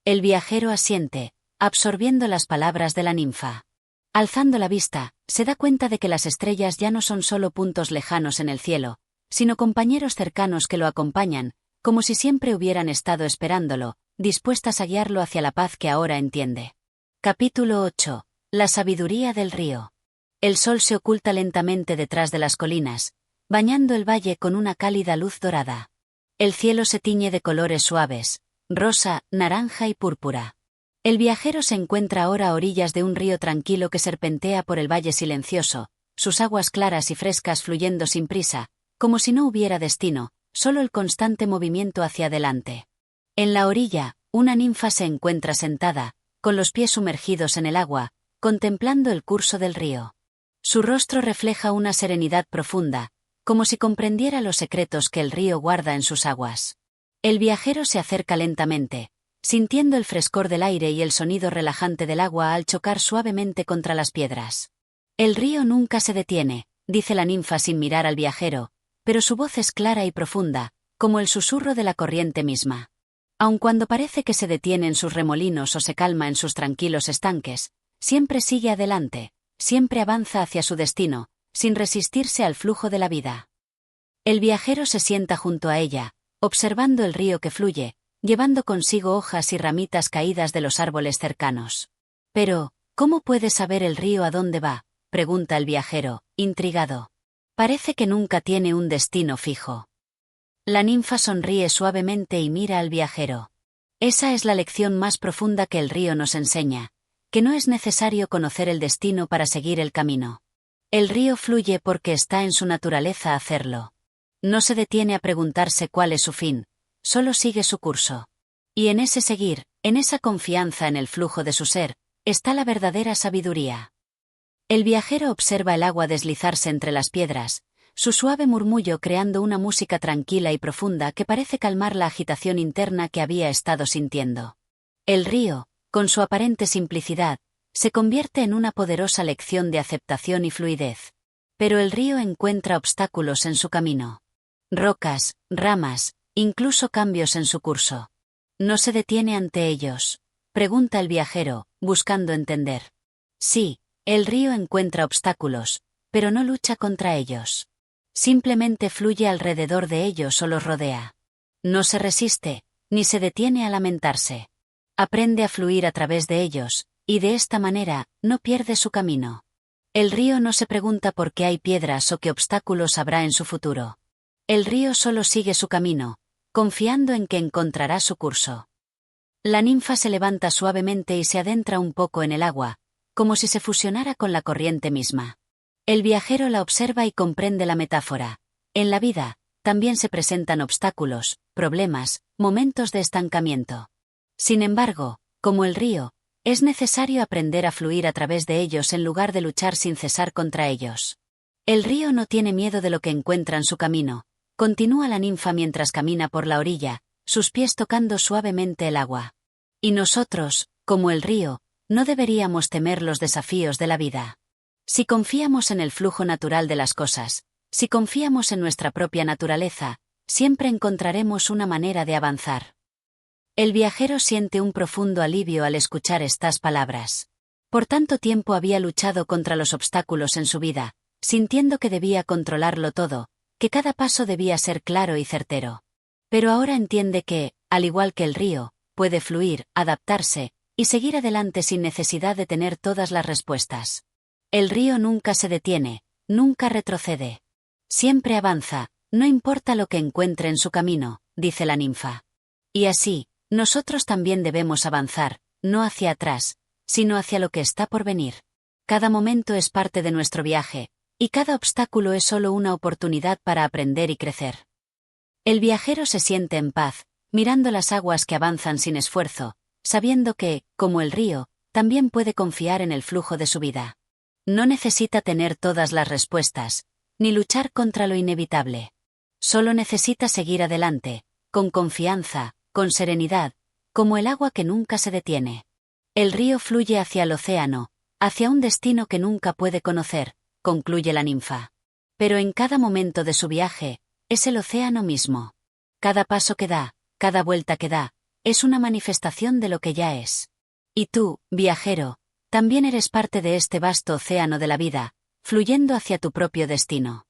El viajero asiente, absorbiendo las palabras de la ninfa. Alzando la vista, se da cuenta de que las estrellas ya no son solo puntos lejanos en el cielo, sino compañeros cercanos que lo acompañan, como si siempre hubieran estado esperándolo, dispuestas a guiarlo hacia la paz que ahora entiende. Capítulo 8. La sabiduría del río. El sol se oculta lentamente detrás de las colinas, bañando el valle con una cálida luz dorada. El cielo se tiñe de colores suaves, rosa, naranja y púrpura. El viajero se encuentra ahora a orillas de un río tranquilo que serpentea por el valle silencioso, sus aguas claras y frescas fluyendo sin prisa, como si no hubiera destino, solo el constante movimiento hacia adelante. En la orilla, una ninfa se encuentra sentada, con los pies sumergidos en el agua, contemplando el curso del río. Su rostro refleja una serenidad profunda, como si comprendiera los secretos que el río guarda en sus aguas. El viajero se acerca lentamente, sintiendo el frescor del aire y el sonido relajante del agua al chocar suavemente contra las piedras. El río nunca se detiene, dice la ninfa sin mirar al viajero, pero su voz es clara y profunda, como el susurro de la corriente misma. Aun cuando parece que se detiene en sus remolinos o se calma en sus tranquilos estanques, siempre sigue adelante, siempre avanza hacia su destino, sin resistirse al flujo de la vida. El viajero se sienta junto a ella, observando el río que fluye, llevando consigo hojas y ramitas caídas de los árboles cercanos. Pero, ¿cómo puede saber el río a dónde va?, pregunta el viajero, intrigado. Parece que nunca tiene un destino fijo. La ninfa sonríe suavemente y mira al viajero. Esa es la lección más profunda que el río nos enseña, que no es necesario conocer el destino para seguir el camino. El río fluye porque está en su naturaleza hacerlo. No se detiene a preguntarse cuál es su fin, solo sigue su curso. Y en ese seguir, en esa confianza en el flujo de su ser, está la verdadera sabiduría. El viajero observa el agua deslizarse entre las piedras, su suave murmullo creando una música tranquila y profunda que parece calmar la agitación interna que había estado sintiendo. El río, con su aparente simplicidad, se convierte en una poderosa lección de aceptación y fluidez. Pero el río encuentra obstáculos en su camino. Rocas, ramas, incluso cambios en su curso. ¿No se detiene ante ellos?, pregunta el viajero, buscando entender. Sí, el río encuentra obstáculos, pero no lucha contra ellos. Simplemente fluye alrededor de ellos o los rodea. No se resiste, ni se detiene a lamentarse. Aprende a fluir a través de ellos, y de esta manera, no pierde su camino. El río no se pregunta por qué hay piedras o qué obstáculos habrá en su futuro. El río solo sigue su camino, confiando en que encontrará su curso. La ninfa se levanta suavemente y se adentra un poco en el agua, como si se fusionara con la corriente misma. El viajero la observa y comprende la metáfora. En la vida, también se presentan obstáculos, problemas, momentos de estancamiento. Sin embargo, como el río, es necesario aprender a fluir a través de ellos en lugar de luchar sin cesar contra ellos. El río no tiene miedo de lo que encuentra en su camino, continúa la ninfa mientras camina por la orilla, sus pies tocando suavemente el agua. Y nosotros, como el río, no deberíamos temer los desafíos de la vida. Si confiamos en el flujo natural de las cosas, si confiamos en nuestra propia naturaleza, siempre encontraremos una manera de avanzar. El viajero siente un profundo alivio al escuchar estas palabras. Por tanto tiempo había luchado contra los obstáculos en su vida, sintiendo que debía controlarlo todo, que cada paso debía ser claro y certero. Pero ahora entiende que, al igual que el río, puede fluir, adaptarse, y seguir adelante sin necesidad de tener todas las respuestas. El río nunca se detiene, nunca retrocede. Siempre avanza, no importa lo que encuentre en su camino, dice la ninfa. Y así, nosotros también debemos avanzar, no hacia atrás, sino hacia lo que está por venir. Cada momento es parte de nuestro viaje, y cada obstáculo es solo una oportunidad para aprender y crecer. El viajero se siente en paz, mirando las aguas que avanzan sin esfuerzo, sabiendo que, como el río, también puede confiar en el flujo de su vida. No necesita tener todas las respuestas, ni luchar contra lo inevitable. Solo necesita seguir adelante, con confianza, con serenidad, como el agua que nunca se detiene. El río fluye hacia el océano, hacia un destino que nunca puede conocer, concluye la ninfa. Pero en cada momento de su viaje, es el océano mismo. Cada paso que da, cada vuelta que da, es una manifestación de lo que ya es. Y tú, viajero, también eres parte de este vasto océano de la vida, fluyendo hacia tu propio destino.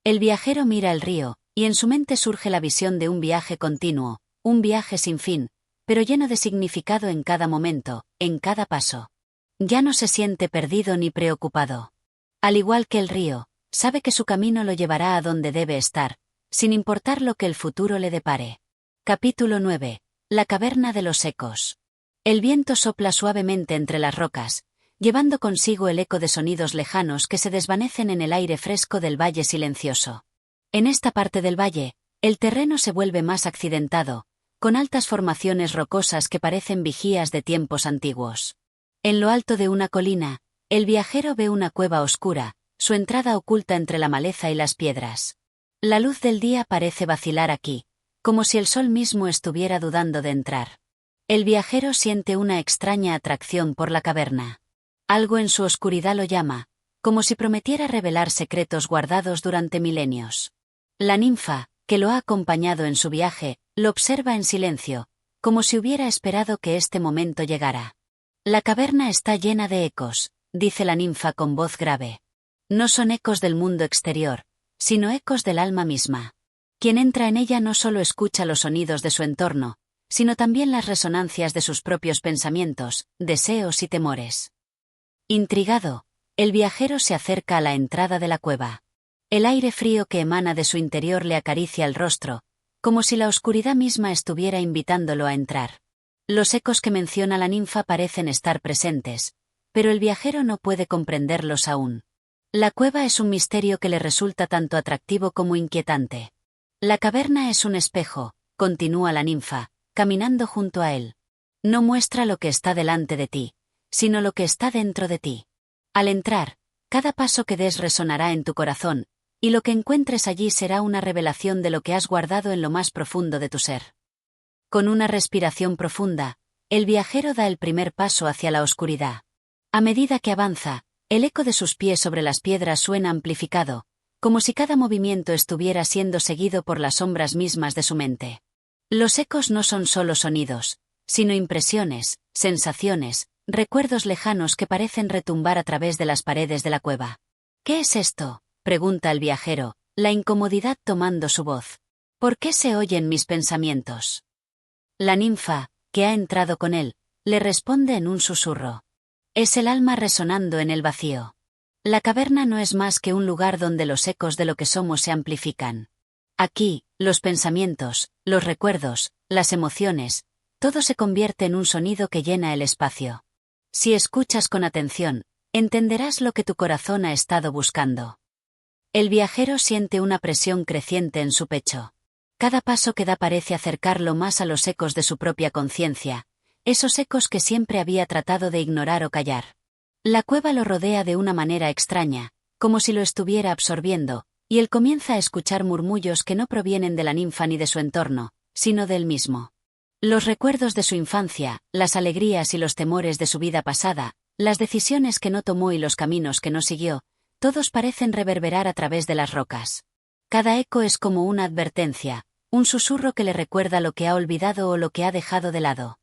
El viajero mira el río, y en su mente surge la visión de un viaje continuo, un viaje sin fin, pero lleno de significado en cada momento, en cada paso. Ya no se siente perdido ni preocupado. Al igual que el río, sabe que su camino lo llevará a donde debe estar, sin importar lo que el futuro le depare. Capítulo 9. La caverna de los ecos. El viento sopla suavemente entre las rocas, llevando consigo el eco de sonidos lejanos que se desvanecen en el aire fresco del valle silencioso. En esta parte del valle, el terreno se vuelve más accidentado, con altas formaciones rocosas que parecen vigías de tiempos antiguos. En lo alto de una colina, el viajero ve una cueva oscura, su entrada oculta entre la maleza y las piedras. La luz del día parece vacilar aquí, como si el sol mismo estuviera dudando de entrar. El viajero siente una extraña atracción por la caverna. Algo en su oscuridad lo llama, como si prometiera revelar secretos guardados durante milenios. La ninfa, que lo ha acompañado en su viaje, lo observa en silencio, como si hubiera esperado que este momento llegara. La caverna está llena de ecos, dice la ninfa con voz grave. No son ecos del mundo exterior, sino ecos del alma misma. Quien entra en ella no solo escucha los sonidos de su entorno, sino también las resonancias de sus propios pensamientos, deseos y temores. Intrigado, el viajero se acerca a la entrada de la cueva. El aire frío que emana de su interior le acaricia el rostro, como si la oscuridad misma estuviera invitándolo a entrar. Los ecos que menciona la ninfa parecen estar presentes, pero el viajero no puede comprenderlos aún. La cueva es un misterio que le resulta tanto atractivo como inquietante. La caverna es un espejo, continúa la ninfa, caminando junto a él. No muestra lo que está delante de ti, sino lo que está dentro de ti. Al entrar, cada paso que des resonará en tu corazón, y lo que encuentres allí será una revelación de lo que has guardado en lo más profundo de tu ser. Con una respiración profunda, el viajero da el primer paso hacia la oscuridad. A medida que avanza, el eco de sus pies sobre las piedras suena amplificado, como si cada movimiento estuviera siendo seguido por las sombras mismas de su mente. Los ecos no son solo sonidos, sino impresiones, sensaciones, recuerdos lejanos que parecen retumbar a través de las paredes de la cueva. ¿Qué es esto?, pregunta el viajero, la incomodidad tomando su voz. ¿Por qué se oyen mis pensamientos? La ninfa, que ha entrado con él, le responde en un susurro. Es el alma resonando en el vacío. La caverna no es más que un lugar donde los ecos de lo que somos se amplifican. Aquí, los pensamientos, los recuerdos, las emociones, todo se convierte en un sonido que llena el espacio. Si escuchas con atención, entenderás lo que tu corazón ha estado buscando. El viajero siente una presión creciente en su pecho. Cada paso que da parece acercarlo más a los ecos de su propia conciencia, esos ecos que siempre había tratado de ignorar o callar. La cueva lo rodea de una manera extraña, como si lo estuviera absorbiendo, y él comienza a escuchar murmullos que no provienen de la ninfa ni de su entorno, sino de él mismo. Los recuerdos de su infancia, las alegrías y los temores de su vida pasada, las decisiones que no tomó y los caminos que no siguió, todos parecen reverberar a través de las rocas. Cada eco es como una advertencia, un susurro que le recuerda lo que ha olvidado o lo que ha dejado de lado.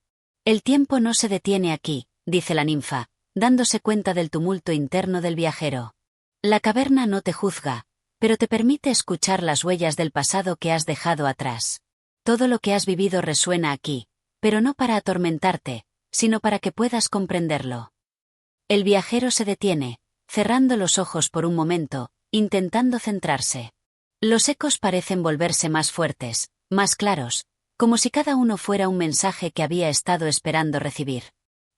El tiempo no se detiene aquí, dice la ninfa, dándose cuenta del tumulto interno del viajero. La caverna no te juzga, pero te permite escuchar las huellas del pasado que has dejado atrás. Todo lo que has vivido resuena aquí, pero no para atormentarte, sino para que puedas comprenderlo. El viajero se detiene, cerrando los ojos por un momento, intentando centrarse. Los ecos parecen volverse más fuertes, más claros, como si cada uno fuera un mensaje que había estado esperando recibir.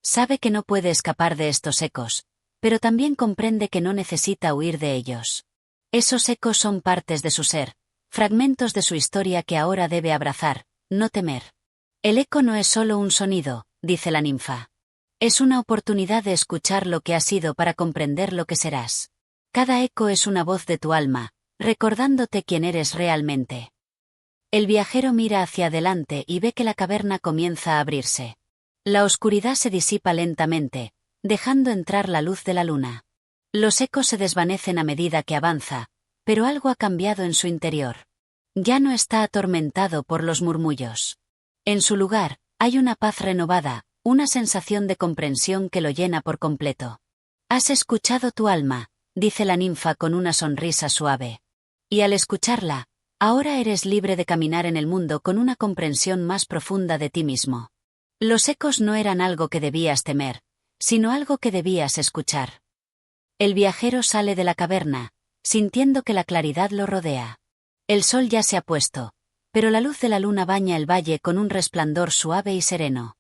Sabe que no puede escapar de estos ecos, pero también comprende que no necesita huir de ellos. Esos ecos son partes de su ser, fragmentos de su historia que ahora debe abrazar, no temer. El eco no es solo un sonido, dice la ninfa. Es una oportunidad de escuchar lo que has sido para comprender lo que serás. Cada eco es una voz de tu alma, recordándote quién eres realmente. El viajero mira hacia adelante y ve que la caverna comienza a abrirse. La oscuridad se disipa lentamente, dejando entrar la luz de la luna. Los ecos se desvanecen a medida que avanza, pero algo ha cambiado en su interior. Ya no está atormentado por los murmullos. En su lugar, hay una paz renovada, una sensación de comprensión que lo llena por completo. Has escuchado tu alma, dice la ninfa con una sonrisa suave. Y al escucharla, ahora eres libre de caminar en el mundo con una comprensión más profunda de ti mismo. Los ecos no eran algo que debías temer, sino algo que debías escuchar. El viajero sale de la caverna, sintiendo que la claridad lo rodea. El sol ya se ha puesto, pero la luz de la luna baña el valle con un resplandor suave y sereno.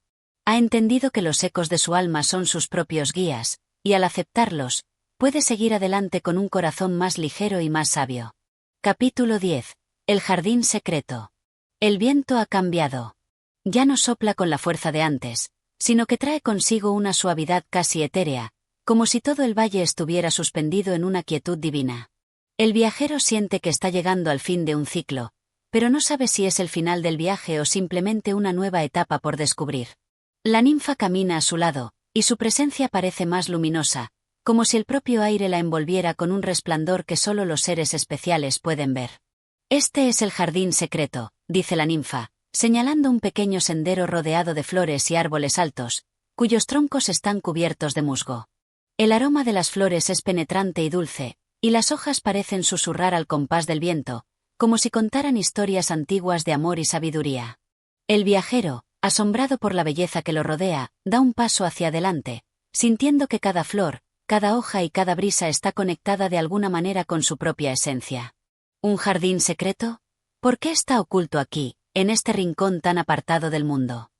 Ha entendido que los ecos de su alma son sus propios guías, y al aceptarlos, puede seguir adelante con un corazón más ligero y más sabio. Capítulo 10. El jardín secreto. El viento ha cambiado. Ya no sopla con la fuerza de antes, sino que trae consigo una suavidad casi etérea, como si todo el valle estuviera suspendido en una quietud divina. El viajero siente que está llegando al fin de un ciclo, pero no sabe si es el final del viaje o simplemente una nueva etapa por descubrir. La ninfa camina a su lado, y su presencia parece más luminosa, como si el propio aire la envolviera con un resplandor que solo los seres especiales pueden ver. Este es el jardín secreto, dice la ninfa, señalando un pequeño sendero rodeado de flores y árboles altos, cuyos troncos están cubiertos de musgo. El aroma de las flores es penetrante y dulce, y las hojas parecen susurrar al compás del viento, como si contaran historias antiguas de amor y sabiduría. El viajero, asombrado por la belleza que lo rodea, da un paso hacia adelante, sintiendo que cada flor, cada hoja y cada brisa está conectada de alguna manera con su propia esencia. ¿Un jardín secreto? ¿Por qué está oculto aquí, en este rincón tan apartado del mundo?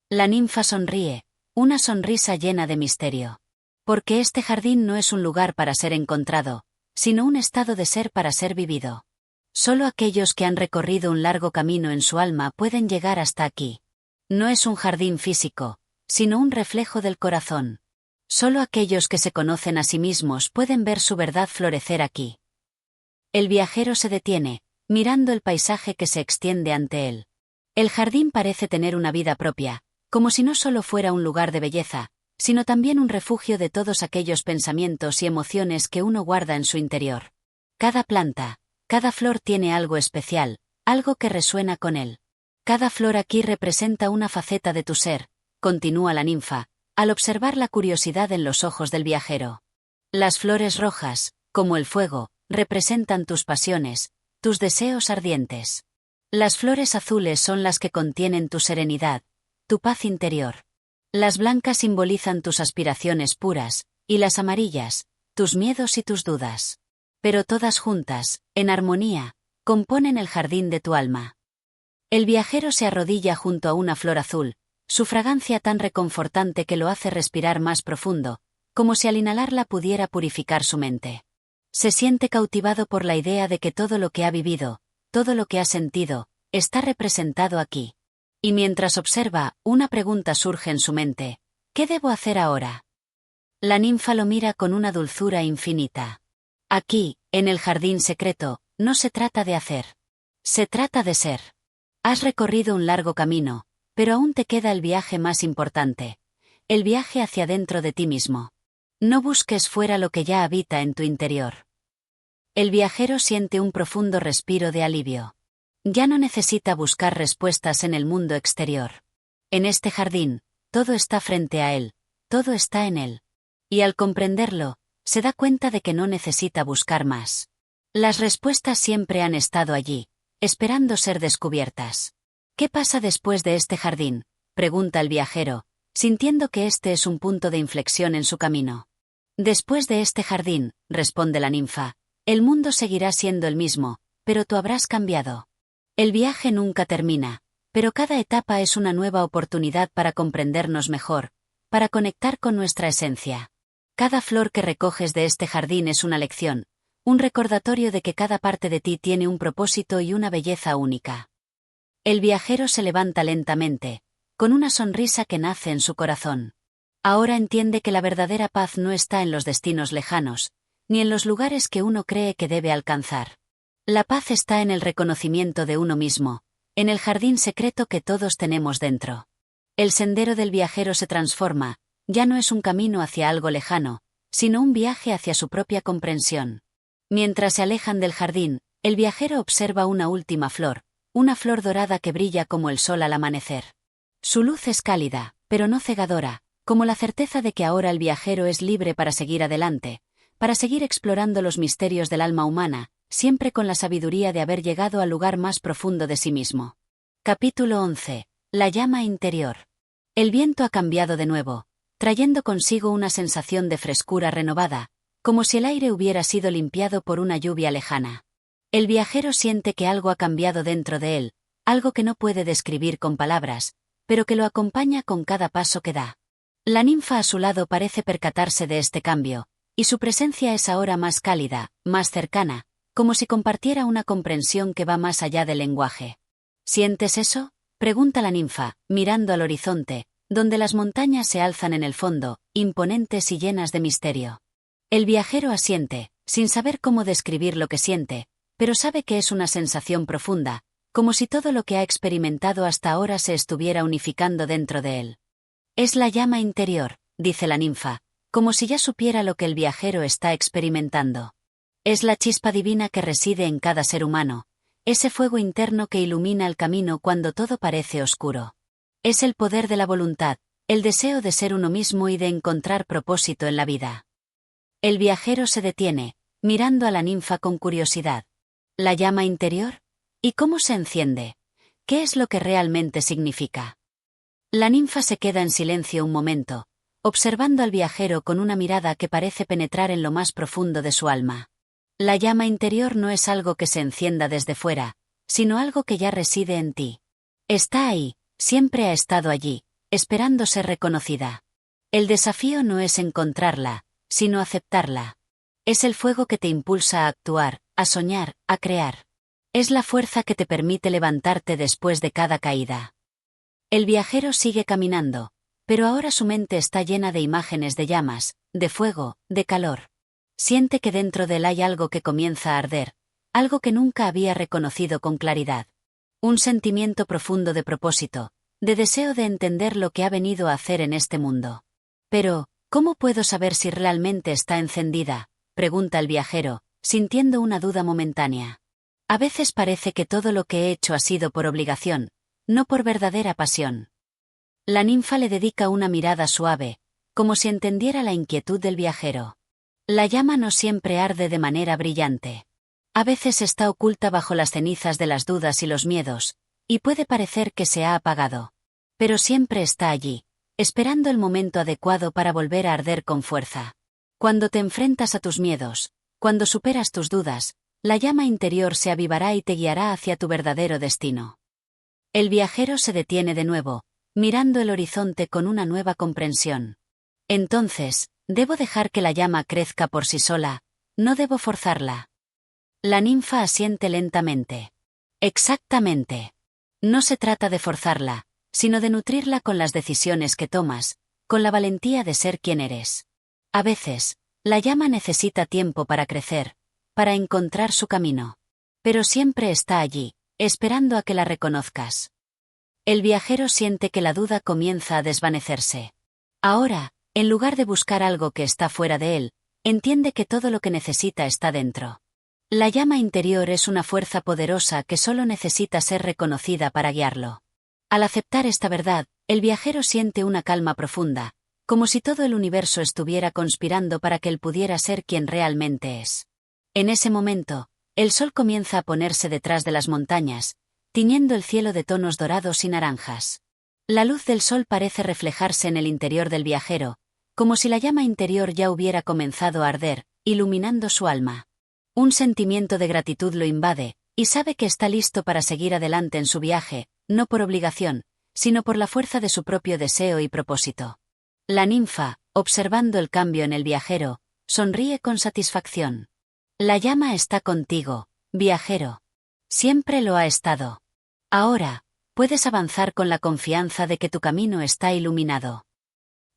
La ninfa sonríe, una sonrisa llena de misterio. Porque este jardín no es un lugar para ser encontrado, sino un estado de ser para ser vivido. Solo aquellos que han recorrido un largo camino en su alma pueden llegar hasta aquí. No es un jardín físico, sino un reflejo del corazón. Solo aquellos que se conocen a sí mismos pueden ver su verdad florecer aquí. El viajero se detiene, mirando el paisaje que se extiende ante él. El jardín parece tener una vida propia, como si no solo fuera un lugar de belleza, sino también un refugio de todos aquellos pensamientos y emociones que uno guarda en su interior. Cada planta, cada flor tiene algo especial, algo que resuena con él. Cada flor aquí representa una faceta de tu ser, continúa la ninfa, al observar la curiosidad en los ojos del viajero. Las flores rojas, como el fuego, representan tus pasiones, tus deseos ardientes. Las flores azules son las que contienen tu serenidad, tu paz interior. Las blancas simbolizan tus aspiraciones puras, y las amarillas, tus miedos y tus dudas. Pero todas juntas, en armonía, componen el jardín de tu alma. El viajero se arrodilla junto a una flor azul, su fragancia tan reconfortante que lo hace respirar más profundo, como si al inhalarla pudiera purificar su mente. Se siente cautivado por la idea de que todo lo que ha vivido, todo lo que ha sentido, está representado aquí. Y mientras observa, una pregunta surge en su mente: ¿qué debo hacer ahora? La ninfa lo mira con una dulzura infinita. Aquí, en el jardín secreto, no se trata de hacer. Se trata de ser. Has recorrido un largo camino, pero aún te queda el viaje más importante. El viaje hacia dentro de ti mismo. No busques fuera lo que ya habita en tu interior. El viajero siente un profundo respiro de alivio. Ya no necesita buscar respuestas en el mundo exterior. En este jardín, todo está frente a él, todo está en él. Y al comprenderlo, se da cuenta de que no necesita buscar más. Las respuestas siempre han estado allí, esperando ser descubiertas. ¿Qué pasa después de este jardín?, pregunta el viajero, sintiendo que este es un punto de inflexión en su camino. Después de este jardín, responde la ninfa, el mundo seguirá siendo el mismo, pero tú habrás cambiado. El viaje nunca termina, pero cada etapa es una nueva oportunidad para comprendernos mejor, para conectar con nuestra esencia. Cada flor que recoges de este jardín es una lección, un recordatorio de que cada parte de ti tiene un propósito y una belleza única. El viajero se levanta lentamente, con una sonrisa que nace en su corazón. Ahora entiende que la verdadera paz no está en los destinos lejanos, ni en los lugares que uno cree que debe alcanzar. La paz está en el reconocimiento de uno mismo, en el jardín secreto que todos tenemos dentro. El sendero del viajero se transforma, ya no es un camino hacia algo lejano, sino un viaje hacia su propia comprensión. Mientras se alejan del jardín, el viajero observa una última flor, una flor dorada que brilla como el sol al amanecer. Su luz es cálida, pero no cegadora, como la certeza de que ahora el viajero es libre para seguir adelante, para seguir explorando los misterios del alma humana, siempre con la sabiduría de haber llegado al lugar más profundo de sí mismo. Capítulo 11. La llama interior. El viento ha cambiado de nuevo, trayendo consigo una sensación de frescura renovada, como si el aire hubiera sido limpiado por una lluvia lejana. El viajero siente que algo ha cambiado dentro de él, algo que no puede describir con palabras, pero que lo acompaña con cada paso que da. La ninfa a su lado parece percatarse de este cambio, y su presencia es ahora más cálida, más cercana, como si compartiera una comprensión que va más allá del lenguaje. ¿Sientes eso?, pregunta la ninfa, mirando al horizonte, donde las montañas se alzan en el fondo, imponentes y llenas de misterio. El viajero asiente, sin saber cómo describir lo que siente, pero sabe que es una sensación profunda, como si todo lo que ha experimentado hasta ahora se estuviera unificando dentro de él. Es la llama interior, dice la ninfa, como si ya supiera lo que el viajero está experimentando. Es la chispa divina que reside en cada ser humano, ese fuego interno que ilumina el camino cuando todo parece oscuro. Es el poder de la voluntad, el deseo de ser uno mismo y de encontrar propósito en la vida. El viajero se detiene, mirando a la ninfa con curiosidad. ¿La llama interior? ¿Y cómo se enciende? ¿Qué es lo que realmente significa? La ninfa se queda en silencio un momento, observando al viajero con una mirada que parece penetrar en lo más profundo de su alma. La llama interior no es algo que se encienda desde fuera, sino algo que ya reside en ti. Está ahí, siempre ha estado allí, esperando ser reconocida. El desafío no es encontrarla, sino aceptarla. Es el fuego que te impulsa a actuar, a soñar, a crear. Es la fuerza que te permite levantarte después de cada caída. El viajero sigue caminando, pero ahora su mente está llena de imágenes de llamas, de fuego, de calor. Siente que dentro de él hay algo que comienza a arder, algo que nunca había reconocido con claridad. Un sentimiento profundo de propósito, de deseo de entender lo que ha venido a hacer en este mundo. Pero, ¿cómo puedo saber si realmente está encendida?, pregunta el viajero, sintiendo una duda momentánea. A veces parece que todo lo que he hecho ha sido por obligación, no por verdadera pasión. La ninfa le dedica una mirada suave, como si entendiera la inquietud del viajero. La llama no siempre arde de manera brillante. A veces está oculta bajo las cenizas de las dudas y los miedos, y puede parecer que se ha apagado. Pero siempre está allí, esperando el momento adecuado para volver a arder con fuerza. Cuando te enfrentas a tus miedos, cuando superas tus dudas, la llama interior se avivará y te guiará hacia tu verdadero destino. El viajero se detiene de nuevo, mirando el horizonte con una nueva comprensión. Entonces, ¿debo dejar que la llama crezca por sí sola? ¿No debo forzarla? La ninfa asiente lentamente. Exactamente. No se trata de forzarla, sino de nutrirla con las decisiones que tomas, con la valentía de ser quien eres. A veces, la llama necesita tiempo para crecer, para encontrar su camino. Pero siempre está allí, esperando a que la reconozcas. El viajero siente que la duda comienza a desvanecerse. Ahora, en lugar de buscar algo que está fuera de él, entiende que todo lo que necesita está dentro. La llama interior es una fuerza poderosa que solo necesita ser reconocida para guiarlo. Al aceptar esta verdad, el viajero siente una calma profunda, como si todo el universo estuviera conspirando para que él pudiera ser quien realmente es. En ese momento, el sol comienza a ponerse detrás de las montañas, tiñendo el cielo de tonos dorados y naranjas. La luz del sol parece reflejarse en el interior del viajero, como si la llama interior ya hubiera comenzado a arder, iluminando su alma. Un sentimiento de gratitud lo invade, y sabe que está listo para seguir adelante en su viaje, no por obligación, sino por la fuerza de su propio deseo y propósito. La ninfa, observando el cambio en el viajero, sonríe con satisfacción. La llama está contigo, viajero. Siempre lo ha estado. Ahora, puedes avanzar con la confianza de que tu camino está iluminado.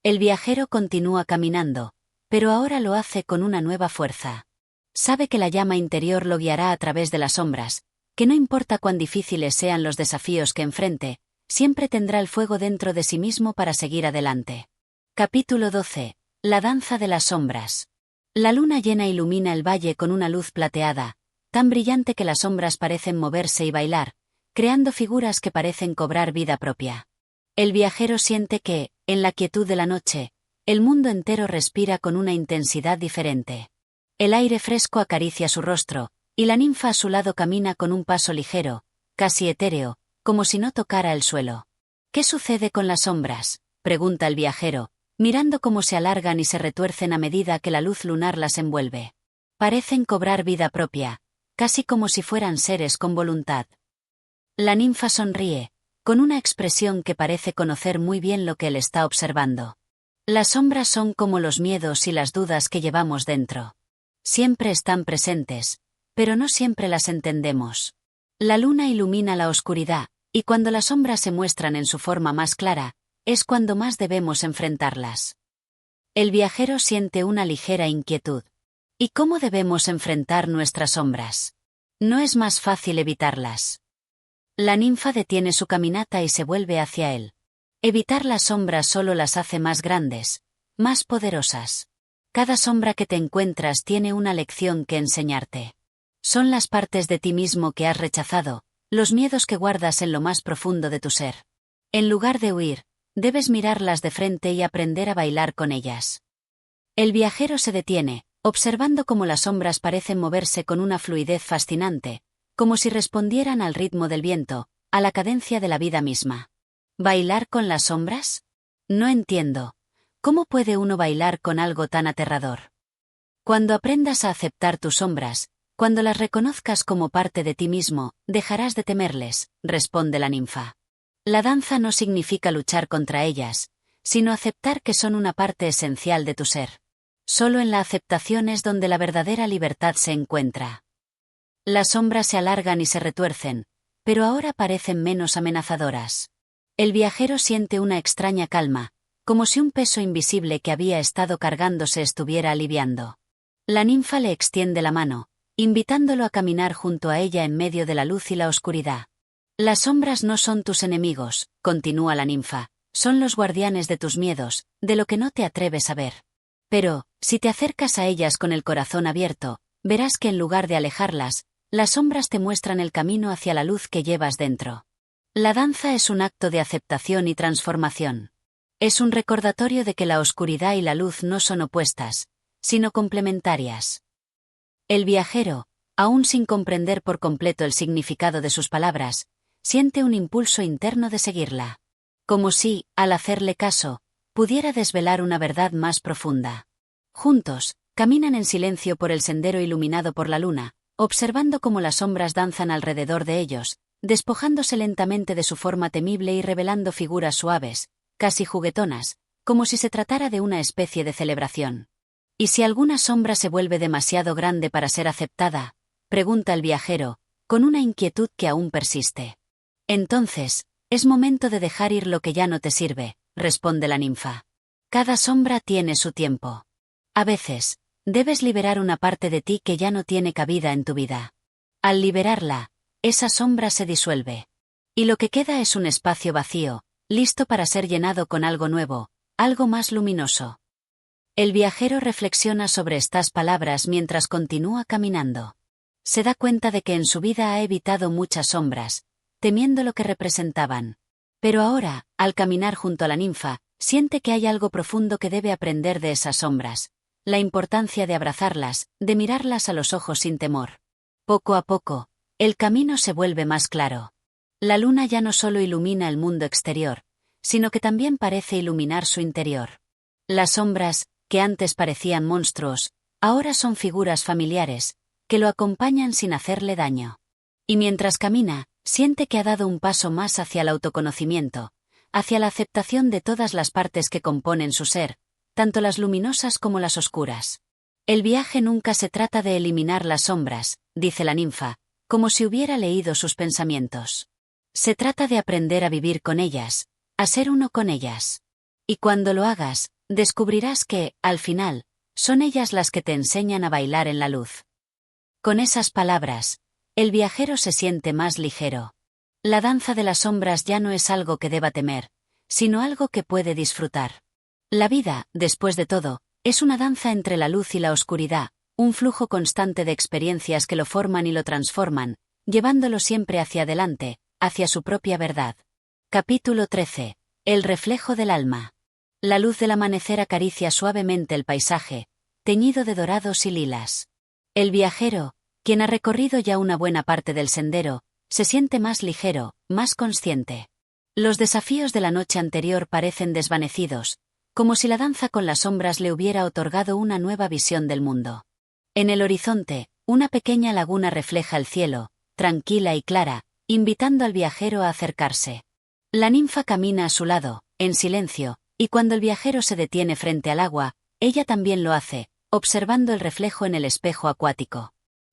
El viajero continúa caminando, pero ahora lo hace con una nueva fuerza. Sabe que la llama interior lo guiará a través de las sombras, que no importa cuán difíciles sean los desafíos que enfrente, siempre tendrá el fuego dentro de sí mismo para seguir adelante. Capítulo 12. La danza de las sombras. La luna llena ilumina el valle con una luz plateada, tan brillante que las sombras parecen moverse y bailar, creando figuras que parecen cobrar vida propia. El viajero siente que, en la quietud de la noche, el mundo entero respira con una intensidad diferente. El aire fresco acaricia su rostro, y la ninfa a su lado camina con un paso ligero, casi etéreo, como si no tocara el suelo. ¿Qué sucede con las sombras?, pregunta el viajero, mirando cómo se alargan y se retuercen a medida que la luz lunar las envuelve. Parecen cobrar vida propia, casi como si fueran seres con voluntad. La ninfa sonríe, con una expresión que parece conocer muy bien lo que él está observando. Las sombras son como los miedos y las dudas que llevamos dentro. Siempre están presentes, pero no siempre las entendemos. La luna ilumina la oscuridad, y cuando las sombras se muestran en su forma más clara, es cuando más debemos enfrentarlas. El viajero siente una ligera inquietud. ¿Y cómo debemos enfrentar nuestras sombras? No es más fácil evitarlas. La ninfa detiene su caminata y se vuelve hacia él. Evitar las sombras solo las hace más grandes, más poderosas. Cada sombra que te encuentras tiene una lección que enseñarte. Son las partes de ti mismo que has rechazado, los miedos que guardas en lo más profundo de tu ser. En lugar de huir, debes mirarlas de frente y aprender a bailar con ellas. El viajero se detiene, observando cómo las sombras parecen moverse con una fluidez fascinante, como si respondieran al ritmo del viento, a la cadencia de la vida misma. ¿Bailar con las sombras? No entiendo. ¿Cómo puede uno bailar con algo tan aterrador? Cuando aprendas a aceptar tus sombras, cuando las reconozcas como parte de ti mismo, dejarás de temerles, responde la ninfa. La danza no significa luchar contra ellas, sino aceptar que son una parte esencial de tu ser. Solo en la aceptación es donde la verdadera libertad se encuentra. Las sombras se alargan y se retuercen, pero ahora parecen menos amenazadoras. El viajero siente una extraña calma, como si un peso invisible que había estado cargando se estuviera aliviando. La ninfa le extiende la mano, invitándolo a caminar junto a ella en medio de la luz y la oscuridad. Las sombras no son tus enemigos, continúa la ninfa, son los guardianes de tus miedos, de lo que no te atreves a ver. Pero, si te acercas a ellas con el corazón abierto, verás que en lugar de alejarlas, las sombras te muestran el camino hacia la luz que llevas dentro. La danza es un acto de aceptación y transformación. Es un recordatorio de que la oscuridad y la luz no son opuestas, sino complementarias. El viajero, aún sin comprender por completo el significado de sus palabras, siente un impulso interno de seguirla. Como si, al hacerle caso, pudiera desvelar una verdad más profunda. Juntos, caminan en silencio por el sendero iluminado por la luna, observando cómo las sombras danzan alrededor de ellos, despojándose lentamente de su forma temible y revelando figuras suaves, casi juguetonas, como si se tratara de una especie de celebración. ¿Y si alguna sombra se vuelve demasiado grande para ser aceptada?, pregunta el viajero, con una inquietud que aún persiste. Entonces, es momento de dejar ir lo que ya no te sirve, responde la ninfa. Cada sombra tiene su tiempo. A veces, debes liberar una parte de ti que ya no tiene cabida en tu vida. Al liberarla, esa sombra se disuelve. Y lo que queda es un espacio vacío, listo para ser llenado con algo nuevo, algo más luminoso. El viajero reflexiona sobre estas palabras mientras continúa caminando. Se da cuenta de que en su vida ha evitado muchas sombras, temiendo lo que representaban. Pero ahora, al caminar junto a la ninfa, siente que hay algo profundo que debe aprender de esas sombras, la importancia de abrazarlas, de mirarlas a los ojos sin temor. Poco a poco, el camino se vuelve más claro. La luna ya no solo ilumina el mundo exterior, sino que también parece iluminar su interior. Las sombras, que antes parecían monstruos, ahora son figuras familiares, que lo acompañan sin hacerle daño. Y mientras camina, siente que ha dado un paso más hacia el autoconocimiento, hacia la aceptación de todas las partes que componen su ser, tanto las luminosas como las oscuras. El viaje nunca se trata de eliminar las sombras, dice la ninfa, como si hubiera leído sus pensamientos. Se trata de aprender a vivir con ellas, a ser uno con ellas. Y cuando lo hagas, descubrirás que, al final, son ellas las que te enseñan a bailar en la luz. Con esas palabras, el viajero se siente más ligero. La danza de las sombras ya no es algo que deba temer, sino algo que puede disfrutar. La vida, después de todo, es una danza entre la luz y la oscuridad, un flujo constante de experiencias que lo forman y lo transforman, llevándolo siempre hacia adelante, hacia su propia verdad. Capítulo 13. El reflejo del alma. La luz del amanecer acaricia suavemente el paisaje, teñido de dorados y lilas. El viajero, quien ha recorrido ya una buena parte del sendero, se siente más ligero, más consciente. Los desafíos de la noche anterior parecen desvanecidos, como si la danza con las sombras le hubiera otorgado una nueva visión del mundo. En el horizonte, una pequeña laguna refleja el cielo, tranquila y clara, invitando al viajero a acercarse. La ninfa camina a su lado, en silencio, y cuando el viajero se detiene frente al agua, ella también lo hace, observando el reflejo en el espejo acuático.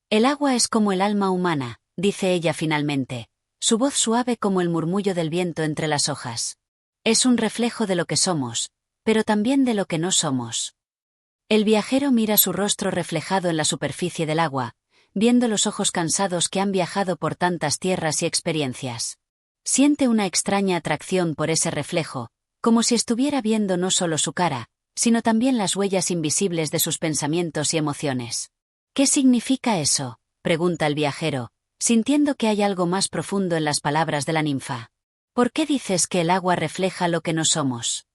El agua es como el alma humana, dice ella finalmente, su voz suave como el murmullo del viento entre las hojas. Es un reflejo de lo que somos, pero también de lo que no somos. El viajero mira su rostro reflejado en la superficie del agua, viendo los ojos cansados que han viajado por tantas tierras y experiencias. Siente una extraña atracción por ese reflejo, como si estuviera viendo no solo su cara, sino también las huellas invisibles de sus pensamientos y emociones. ¿Qué significa eso?, pregunta el viajero, sintiendo que hay algo más profundo en las palabras de la ninfa. ¿Por qué dices que el agua refleja lo que no somos?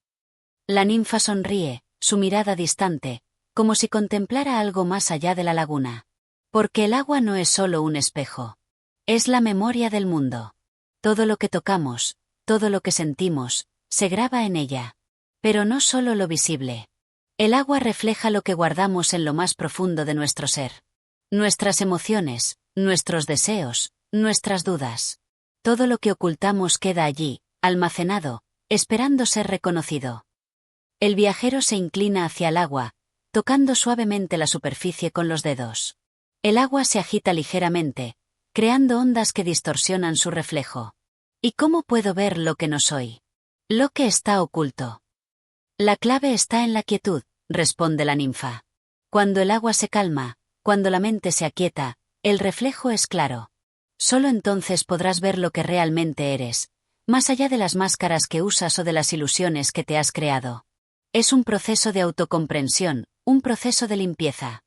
La ninfa sonríe, su mirada distante, como si contemplara algo más allá de la laguna. Porque el agua no es solo un espejo. Es la memoria del mundo. Todo lo que tocamos, todo lo que sentimos, se graba en ella. Pero no solo lo visible. El agua refleja lo que guardamos en lo más profundo de nuestro ser. Nuestras emociones, nuestros deseos, nuestras dudas. Todo lo que ocultamos queda allí, almacenado, esperando ser reconocido. El viajero se inclina hacia el agua, tocando suavemente la superficie con los dedos. El agua se agita ligeramente, creando ondas que distorsionan su reflejo. ¿Y cómo puedo ver lo que no soy? Lo que está oculto. La clave está en la quietud, responde la ninfa. Cuando el agua se calma, cuando la mente se aquieta, el reflejo es claro. Solo entonces podrás ver lo que realmente eres, más allá de las máscaras que usas o de las ilusiones que te has creado. Es un proceso de autocomprensión, un proceso de limpieza.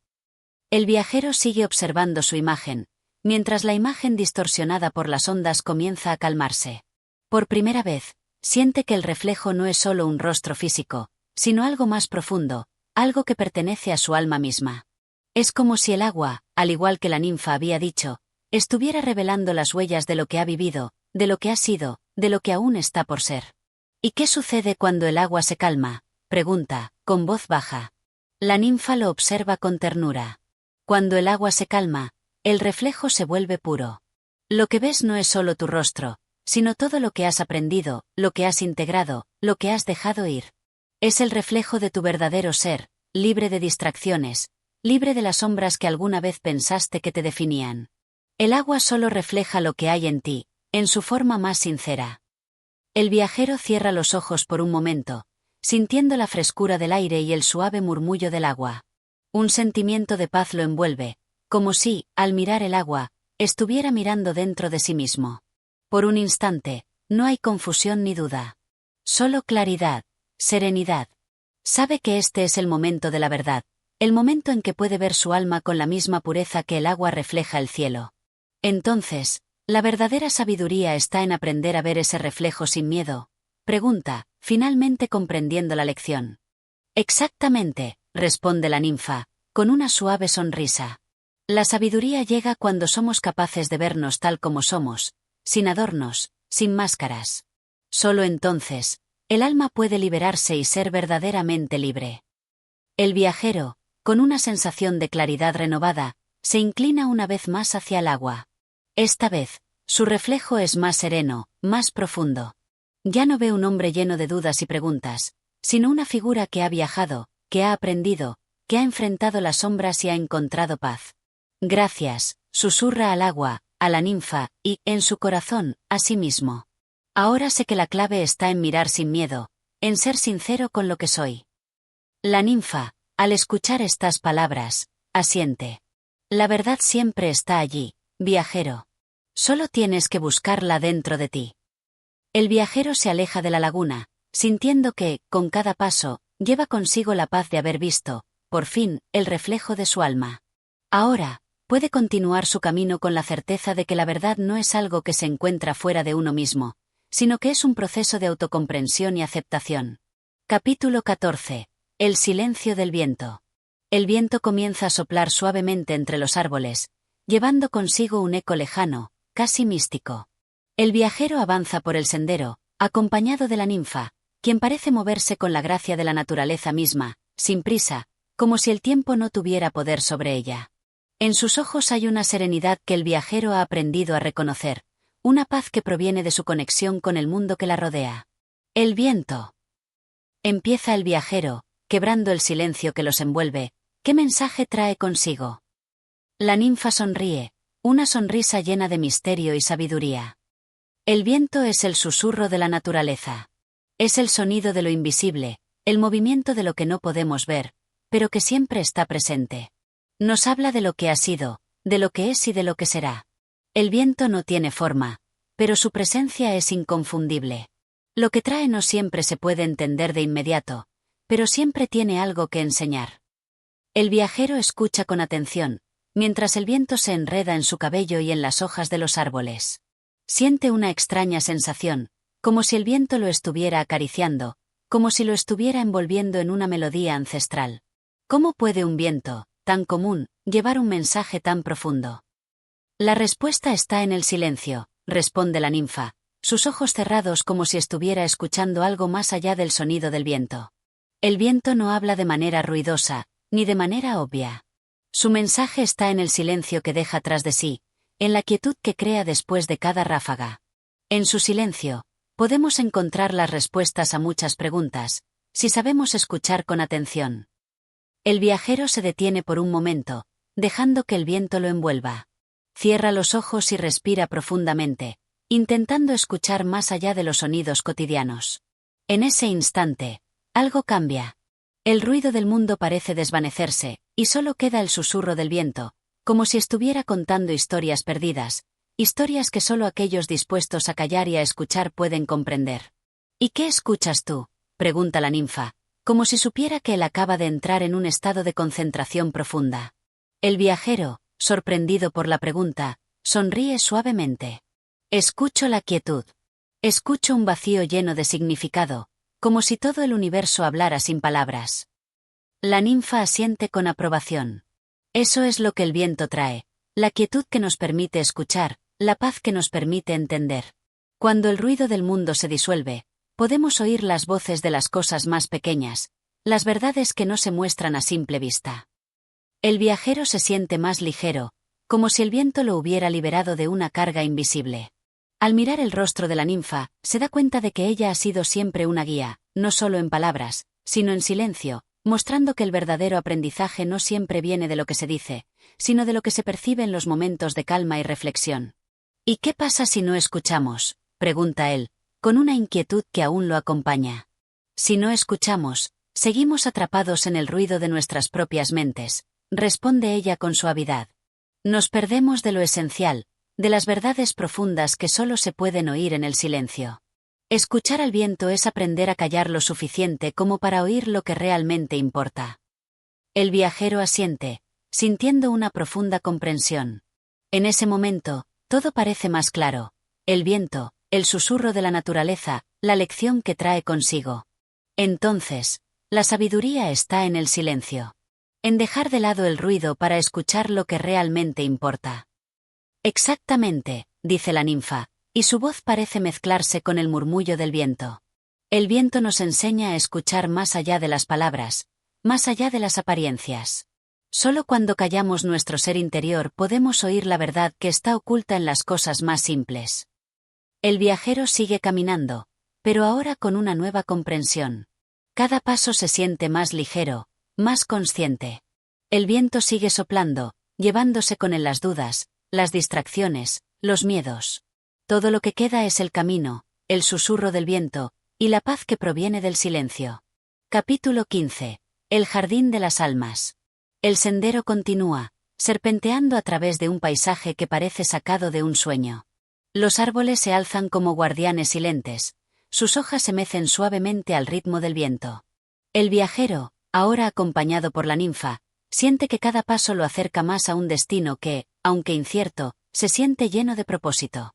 El viajero sigue observando su imagen, mientras la imagen distorsionada por las ondas comienza a calmarse. Por primera vez, siente que el reflejo no es solo un rostro físico, sino algo más profundo, algo que pertenece a su alma misma. Es como si el agua, al igual que la ninfa había dicho, estuviera revelando las huellas de lo que ha vivido, de lo que ha sido, de lo que aún está por ser. ¿Y qué sucede cuando el agua se calma?, pregunta, con voz baja. La ninfa lo observa con ternura. Cuando el agua se calma, el reflejo se vuelve puro. Lo que ves no es solo tu rostro, sino todo lo que has aprendido, lo que has integrado, lo que has dejado ir. Es el reflejo de tu verdadero ser, libre de distracciones, libre de las sombras que alguna vez pensaste que te definían. El agua solo refleja lo que hay en ti, en su forma más sincera. El viajero cierra los ojos por un momento, sintiendo la frescura del aire y el suave murmullo del agua. Un sentimiento de paz lo envuelve, como si, al mirar el agua, estuviera mirando dentro de sí mismo. Por un instante, no hay confusión ni duda. Solo claridad, serenidad. Sabe que este es el momento de la verdad, el momento en que puede ver su alma con la misma pureza que el agua refleja el cielo. Entonces, la verdadera sabiduría está en aprender a ver ese reflejo sin miedo. Pregunta, finalmente comprendiendo la lección. Exactamente, responde la ninfa, con una suave sonrisa. La sabiduría llega cuando somos capaces de vernos tal como somos, sin adornos, sin máscaras. Solo entonces, el alma puede liberarse y ser verdaderamente libre. El viajero, con una sensación de claridad renovada, se inclina una vez más hacia el agua. Esta vez, su reflejo es más sereno, más profundo. Ya no ve un hombre lleno de dudas y preguntas, sino una figura que ha viajado, que ha aprendido, que ha enfrentado las sombras y ha encontrado paz. Gracias, susurra al agua, a la ninfa, y, en su corazón, a sí mismo. Ahora sé que la clave está en mirar sin miedo, en ser sincero con lo que soy. La ninfa, al escuchar estas palabras, asiente. La verdad siempre está allí, viajero. Solo tienes que buscarla dentro de ti. El viajero se aleja de la laguna, sintiendo que, con cada paso, lleva consigo la paz de haber visto, por fin, el reflejo de su alma. Ahora, puede continuar su camino con la certeza de que la verdad no es algo que se encuentra fuera de uno mismo, sino que es un proceso de autocomprensión y aceptación. Capítulo 14. El silencio del viento. El viento comienza a soplar suavemente entre los árboles, llevando consigo un eco lejano, casi místico. El viajero avanza por el sendero, acompañado de la ninfa, quien parece moverse con la gracia de la naturaleza misma, sin prisa, como si el tiempo no tuviera poder sobre ella. En sus ojos hay una serenidad que el viajero ha aprendido a reconocer, una paz que proviene de su conexión con el mundo que la rodea. El viento. Empieza el viajero, quebrando el silencio que los envuelve. ¿Qué mensaje trae consigo? La ninfa sonríe, una sonrisa llena de misterio y sabiduría. El viento es el susurro de la naturaleza. Es el sonido de lo invisible, el movimiento de lo que no podemos ver, pero que siempre está presente. Nos habla de lo que ha sido, de lo que es y de lo que será. El viento no tiene forma, pero su presencia es inconfundible. Lo que trae no siempre se puede entender de inmediato, pero siempre tiene algo que enseñar. El viajero escucha con atención, mientras el viento se enreda en su cabello y en las hojas de los árboles. Siente una extraña sensación, como si el viento lo estuviera acariciando, como si lo estuviera envolviendo en una melodía ancestral. ¿Cómo puede un viento, tan común, llevar un mensaje tan profundo? La respuesta está en el silencio, responde la ninfa, sus ojos cerrados como si estuviera escuchando algo más allá del sonido del viento. El viento no habla de manera ruidosa, ni de manera obvia. Su mensaje está en el silencio que deja tras de sí, en la quietud que crea después de cada ráfaga. En su silencio, podemos encontrar las respuestas a muchas preguntas, si sabemos escuchar con atención. El viajero se detiene por un momento, dejando que el viento lo envuelva. Cierra los ojos y respira profundamente, intentando escuchar más allá de los sonidos cotidianos. En ese instante, algo cambia. El ruido del mundo parece desvanecerse, y solo queda el susurro del viento, como si estuviera contando historias perdidas, historias que solo aquellos dispuestos a callar y a escuchar pueden comprender. ¿Y qué escuchas tú?, pregunta la ninfa, como si supiera que él acaba de entrar en un estado de concentración profunda. El viajero, sorprendido por la pregunta, sonríe suavemente. Escucho la quietud. Escucho un vacío lleno de significado, como si todo el universo hablara sin palabras. La ninfa asiente con aprobación. Eso es lo que el viento trae, la quietud que nos permite escuchar, la paz que nos permite entender. Cuando el ruido del mundo se disuelve, podemos oír las voces de las cosas más pequeñas, las verdades que no se muestran a simple vista. El viajero se siente más ligero, como si el viento lo hubiera liberado de una carga invisible. Al mirar el rostro de la ninfa, se da cuenta de que ella ha sido siempre una guía, no solo en palabras, sino en silencio, mostrando que el verdadero aprendizaje no siempre viene de lo que se dice, sino de lo que se percibe en los momentos de calma y reflexión. ¿Y qué pasa si no escuchamos?, pregunta él, con una inquietud que aún lo acompaña. Si no escuchamos, seguimos atrapados en el ruido de nuestras propias mentes, responde ella con suavidad. Nos perdemos de lo esencial, de las verdades profundas que solo se pueden oír en el silencio. Escuchar al viento es aprender a callar lo suficiente como para oír lo que realmente importa. El viajero asiente, sintiendo una profunda comprensión. En ese momento, todo parece más claro. El viento, el susurro de la naturaleza, la lección que trae consigo. Entonces, la sabiduría está en el silencio. En dejar de lado el ruido para escuchar lo que realmente importa. Exactamente, dice la ninfa, y su voz parece mezclarse con el murmullo del viento. El viento nos enseña a escuchar más allá de las palabras, más allá de las apariencias. Solo cuando callamos nuestro ser interior podemos oír la verdad que está oculta en las cosas más simples. El viajero sigue caminando, pero ahora con una nueva comprensión. Cada paso se siente más ligero, más consciente. El viento sigue soplando, llevándose con él las dudas, las distracciones, los miedos. Todo lo que queda es el camino, el susurro del viento, y la paz que proviene del silencio. Capítulo 15. El jardín de las almas. El sendero continúa, serpenteando a través de un paisaje que parece sacado de un sueño. Los árboles se alzan como guardianes silentes, sus hojas se mecen suavemente al ritmo del viento. El viajero, ahora acompañado por la ninfa, siente que cada paso lo acerca más a un destino que, aunque incierto, se siente lleno de propósito.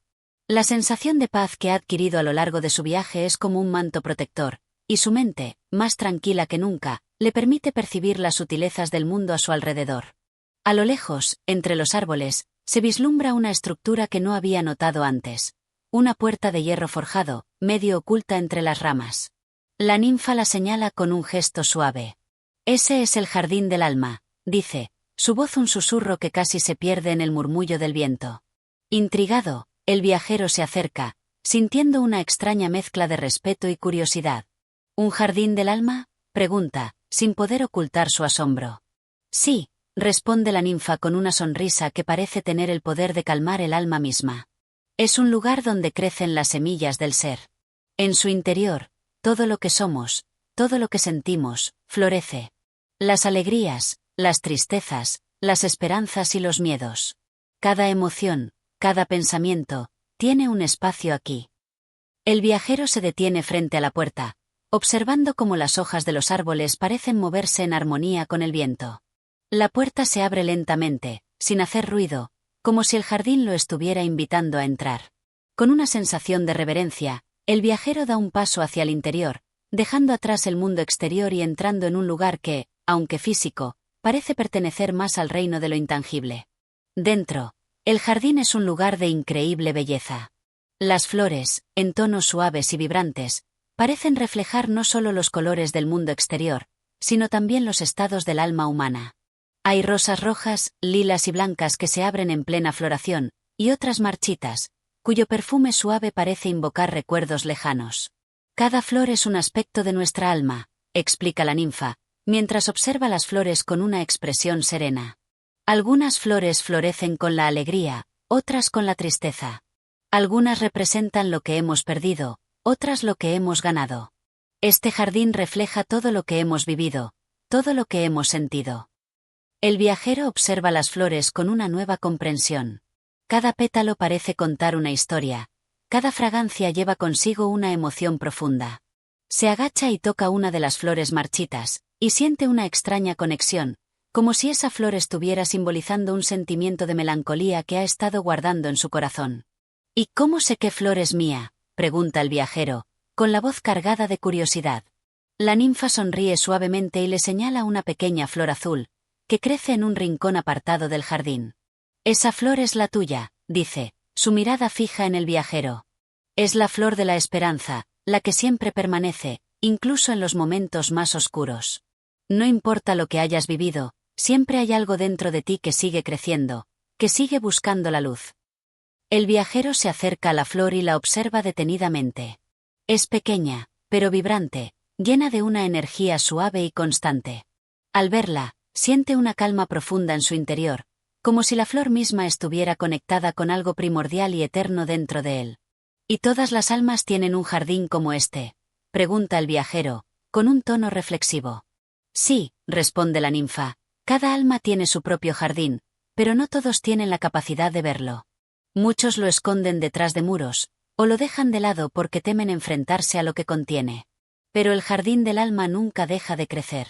La sensación de paz que ha adquirido a lo largo de su viaje es como un manto protector, y su mente, más tranquila que nunca, le permite percibir las sutilezas del mundo a su alrededor. A lo lejos, entre los árboles, se vislumbra una estructura que no había notado antes. Una puerta de hierro forjado, medio oculta entre las ramas. La ninfa la señala con un gesto suave. Ese es el jardín del alma, dice, su voz un susurro que casi se pierde en el murmullo del viento. Intrigado, el viajero se acerca, sintiendo una extraña mezcla de respeto y curiosidad. ¿Un jardín del alma?, pregunta, sin poder ocultar su asombro. Sí, responde la ninfa con una sonrisa que parece tener el poder de calmar el alma misma. Es un lugar donde crecen las semillas del ser. En su interior, todo lo que somos, todo lo que sentimos, florece. Las alegrías, las tristezas, las esperanzas y los miedos. Cada emoción, cada pensamiento, tiene un espacio aquí. El viajero se detiene frente a la puerta, observando cómo las hojas de los árboles parecen moverse en armonía con el viento. La puerta se abre lentamente, sin hacer ruido, como si el jardín lo estuviera invitando a entrar. Con una sensación de reverencia, el viajero da un paso hacia el interior, dejando atrás el mundo exterior y entrando en un lugar que, aunque físico, parece pertenecer más al reino de lo intangible. Dentro, el jardín es un lugar de increíble belleza. Las flores, en tonos suaves y vibrantes, parecen reflejar no solo los colores del mundo exterior, sino también los estados del alma humana. Hay rosas rojas, lilas y blancas que se abren en plena floración, y otras marchitas, cuyo perfume suave parece invocar recuerdos lejanos. Cada flor es un aspecto de nuestra alma, explica la ninfa, mientras observa las flores con una expresión serena. Algunas flores florecen con la alegría, otras con la tristeza. Algunas representan lo que hemos perdido, otras lo que hemos ganado. Este jardín refleja todo lo que hemos vivido, todo lo que hemos sentido. El viajero observa las flores con una nueva comprensión. Cada pétalo parece contar una historia, cada fragancia lleva consigo una emoción profunda. Se agacha y toca una de las flores marchitas, y siente una extraña conexión, como si esa flor estuviera simbolizando un sentimiento de melancolía que ha estado guardando en su corazón. ¿Y cómo sé qué flor es mía?, pregunta el viajero, con la voz cargada de curiosidad. La ninfa sonríe suavemente y le señala una pequeña flor azul, que crece en un rincón apartado del jardín. Esa flor es la tuya, dice, su mirada fija en el viajero. Es la flor de la esperanza, la que siempre permanece, incluso en los momentos más oscuros. No importa lo que hayas vivido, siempre hay algo dentro de ti que sigue creciendo, que sigue buscando la luz. El viajero se acerca a la flor y la observa detenidamente. Es pequeña, pero vibrante, llena de una energía suave y constante. Al verla, siente una calma profunda en su interior, como si la flor misma estuviera conectada con algo primordial y eterno dentro de él. ¿Y todas las almas tienen un jardín como este?, pregunta el viajero, con un tono reflexivo. Sí, responde la ninfa, cada alma tiene su propio jardín, pero no todos tienen la capacidad de verlo. Muchos lo esconden detrás de muros, o lo dejan de lado porque temen enfrentarse a lo que contiene. Pero el jardín del alma nunca deja de crecer.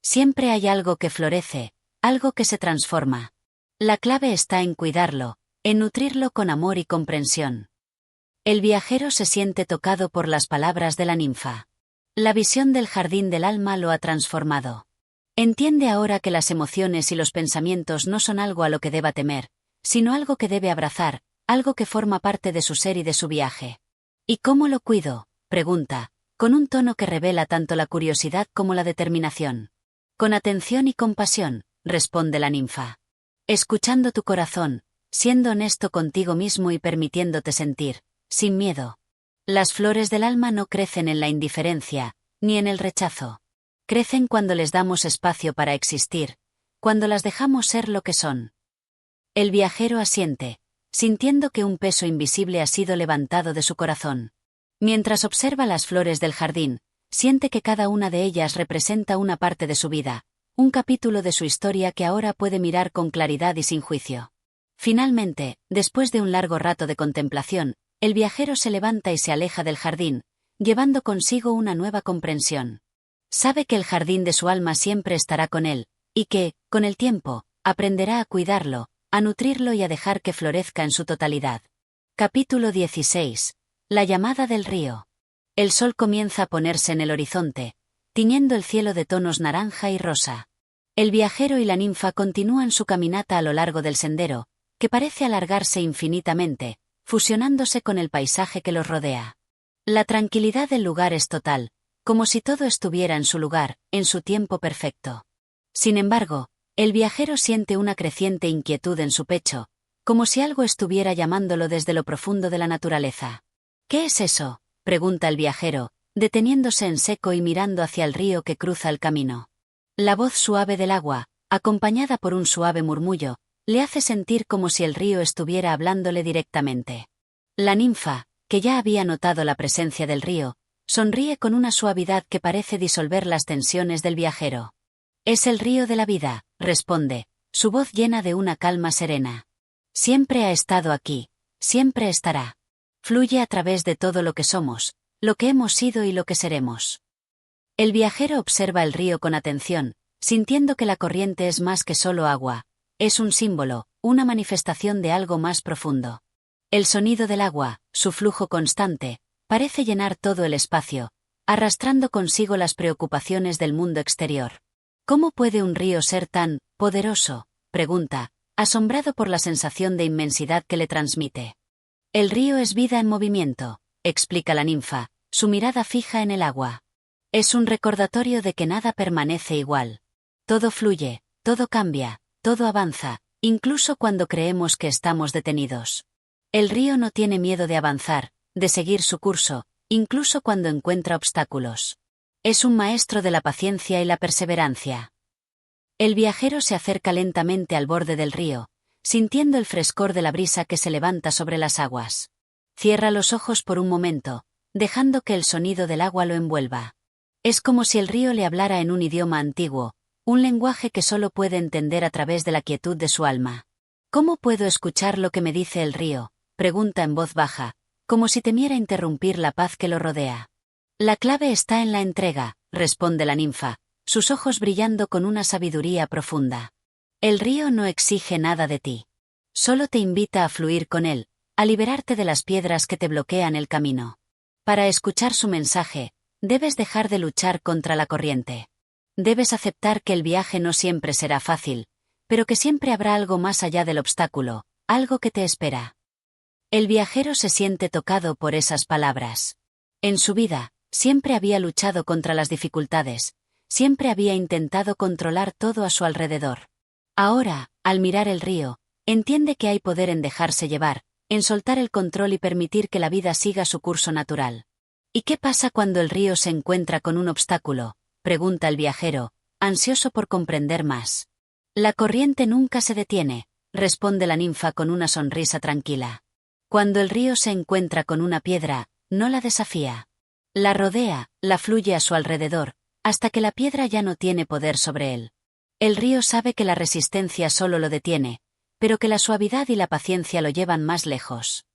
Siempre hay algo que florece, algo que se transforma. La clave está en cuidarlo, en nutrirlo con amor y comprensión. El viajero se siente tocado por las palabras de la ninfa. La visión del jardín del alma lo ha transformado. Entiende ahora que las emociones y los pensamientos no son algo a lo que deba temer, sino algo que debe abrazar, algo que forma parte de su ser y de su viaje. ¿Y cómo lo cuido?, pregunta, con un tono que revela tanto la curiosidad como la determinación. Con atención y compasión, responde la ninfa. Escuchando tu corazón, siendo honesto contigo mismo y permitiéndote sentir, sin miedo. Las flores del alma no crecen en la indiferencia, ni en el rechazo. Crecen cuando les damos espacio para existir, cuando las dejamos ser lo que son. El viajero asiente, sintiendo que un peso invisible ha sido levantado de su corazón. Mientras observa las flores del jardín, siente que cada una de ellas representa una parte de su vida, un capítulo de su historia que ahora puede mirar con claridad y sin juicio. Finalmente, después de un largo rato de contemplación, el viajero se levanta y se aleja del jardín, llevando consigo una nueva comprensión. Sabe que el jardín de su alma siempre estará con él, y que, con el tiempo, aprenderá a cuidarlo, a nutrirlo y a dejar que florezca en su totalidad. Capítulo 16. La llamada del río. El sol comienza a ponerse en el horizonte, tiñendo el cielo de tonos naranja y rosa. El viajero y la ninfa continúan su caminata a lo largo del sendero, que parece alargarse infinitamente, fusionándose con el paisaje que los rodea. La tranquilidad del lugar es total, como si todo estuviera en su lugar, en su tiempo perfecto. Sin embargo, el viajero siente una creciente inquietud en su pecho, como si algo estuviera llamándolo desde lo profundo de la naturaleza. ¿Qué es eso?, pregunta el viajero, deteniéndose en seco y mirando hacia el río que cruza el camino. La voz suave del agua, acompañada por un suave murmullo, le hace sentir como si el río estuviera hablándole directamente. La ninfa, que ya había notado la presencia del río, sonríe con una suavidad que parece disolver las tensiones del viajero. Es el río de la vida, responde, su voz llena de una calma serena. Siempre ha estado aquí, siempre estará. Fluye a través de todo lo que somos, lo que hemos sido y lo que seremos. El viajero observa el río con atención, sintiendo que la corriente es más que solo agua, es un símbolo, una manifestación de algo más profundo. El sonido del agua, su flujo constante, parece llenar todo el espacio, arrastrando consigo las preocupaciones del mundo exterior. ¿Cómo puede un río ser tan poderoso?, pregunta, asombrado por la sensación de inmensidad que le transmite. El río es vida en movimiento, explica la ninfa, su mirada fija en el agua. Es un recordatorio de que nada permanece igual. Todo fluye, todo cambia, todo avanza, incluso cuando creemos que estamos detenidos. El río no tiene miedo de avanzar, de seguir su curso, incluso cuando encuentra obstáculos. Es un maestro de la paciencia y la perseverancia. El viajero se acerca lentamente al borde del río, sintiendo el frescor de la brisa que se levanta sobre las aguas. Cierra los ojos por un momento, dejando que el sonido del agua lo envuelva. Es como si el río le hablara en un idioma antiguo, un lenguaje que solo puede entender a través de la quietud de su alma. ¿Cómo puedo escuchar lo que me dice el río?, pregunta en voz baja, como si temiera interrumpir la paz que lo rodea. La clave está en la entrega, responde la ninfa, sus ojos brillando con una sabiduría profunda. El río no exige nada de ti. Solo te invita a fluir con él, a liberarte de las piedras que te bloquean el camino. Para escuchar su mensaje, debes dejar de luchar contra la corriente. Debes aceptar que el viaje no siempre será fácil, pero que siempre habrá algo más allá del obstáculo, algo que te espera. El viajero se siente tocado por esas palabras. En su vida, siempre había luchado contra las dificultades, siempre había intentado controlar todo a su alrededor. Ahora, al mirar el río, entiende que hay poder en dejarse llevar, en soltar el control y permitir que la vida siga su curso natural. ¿Y qué pasa cuando el río se encuentra con un obstáculo?, pregunta el viajero, ansioso por comprender más. La corriente nunca se detiene, responde la ninfa con una sonrisa tranquila. Cuando el río se encuentra con una piedra, no la desafía. La rodea, la fluye a su alrededor, hasta que la piedra ya no tiene poder sobre él. El río sabe que la resistencia solo lo detiene, pero que la suavidad y la paciencia lo llevan más lejos.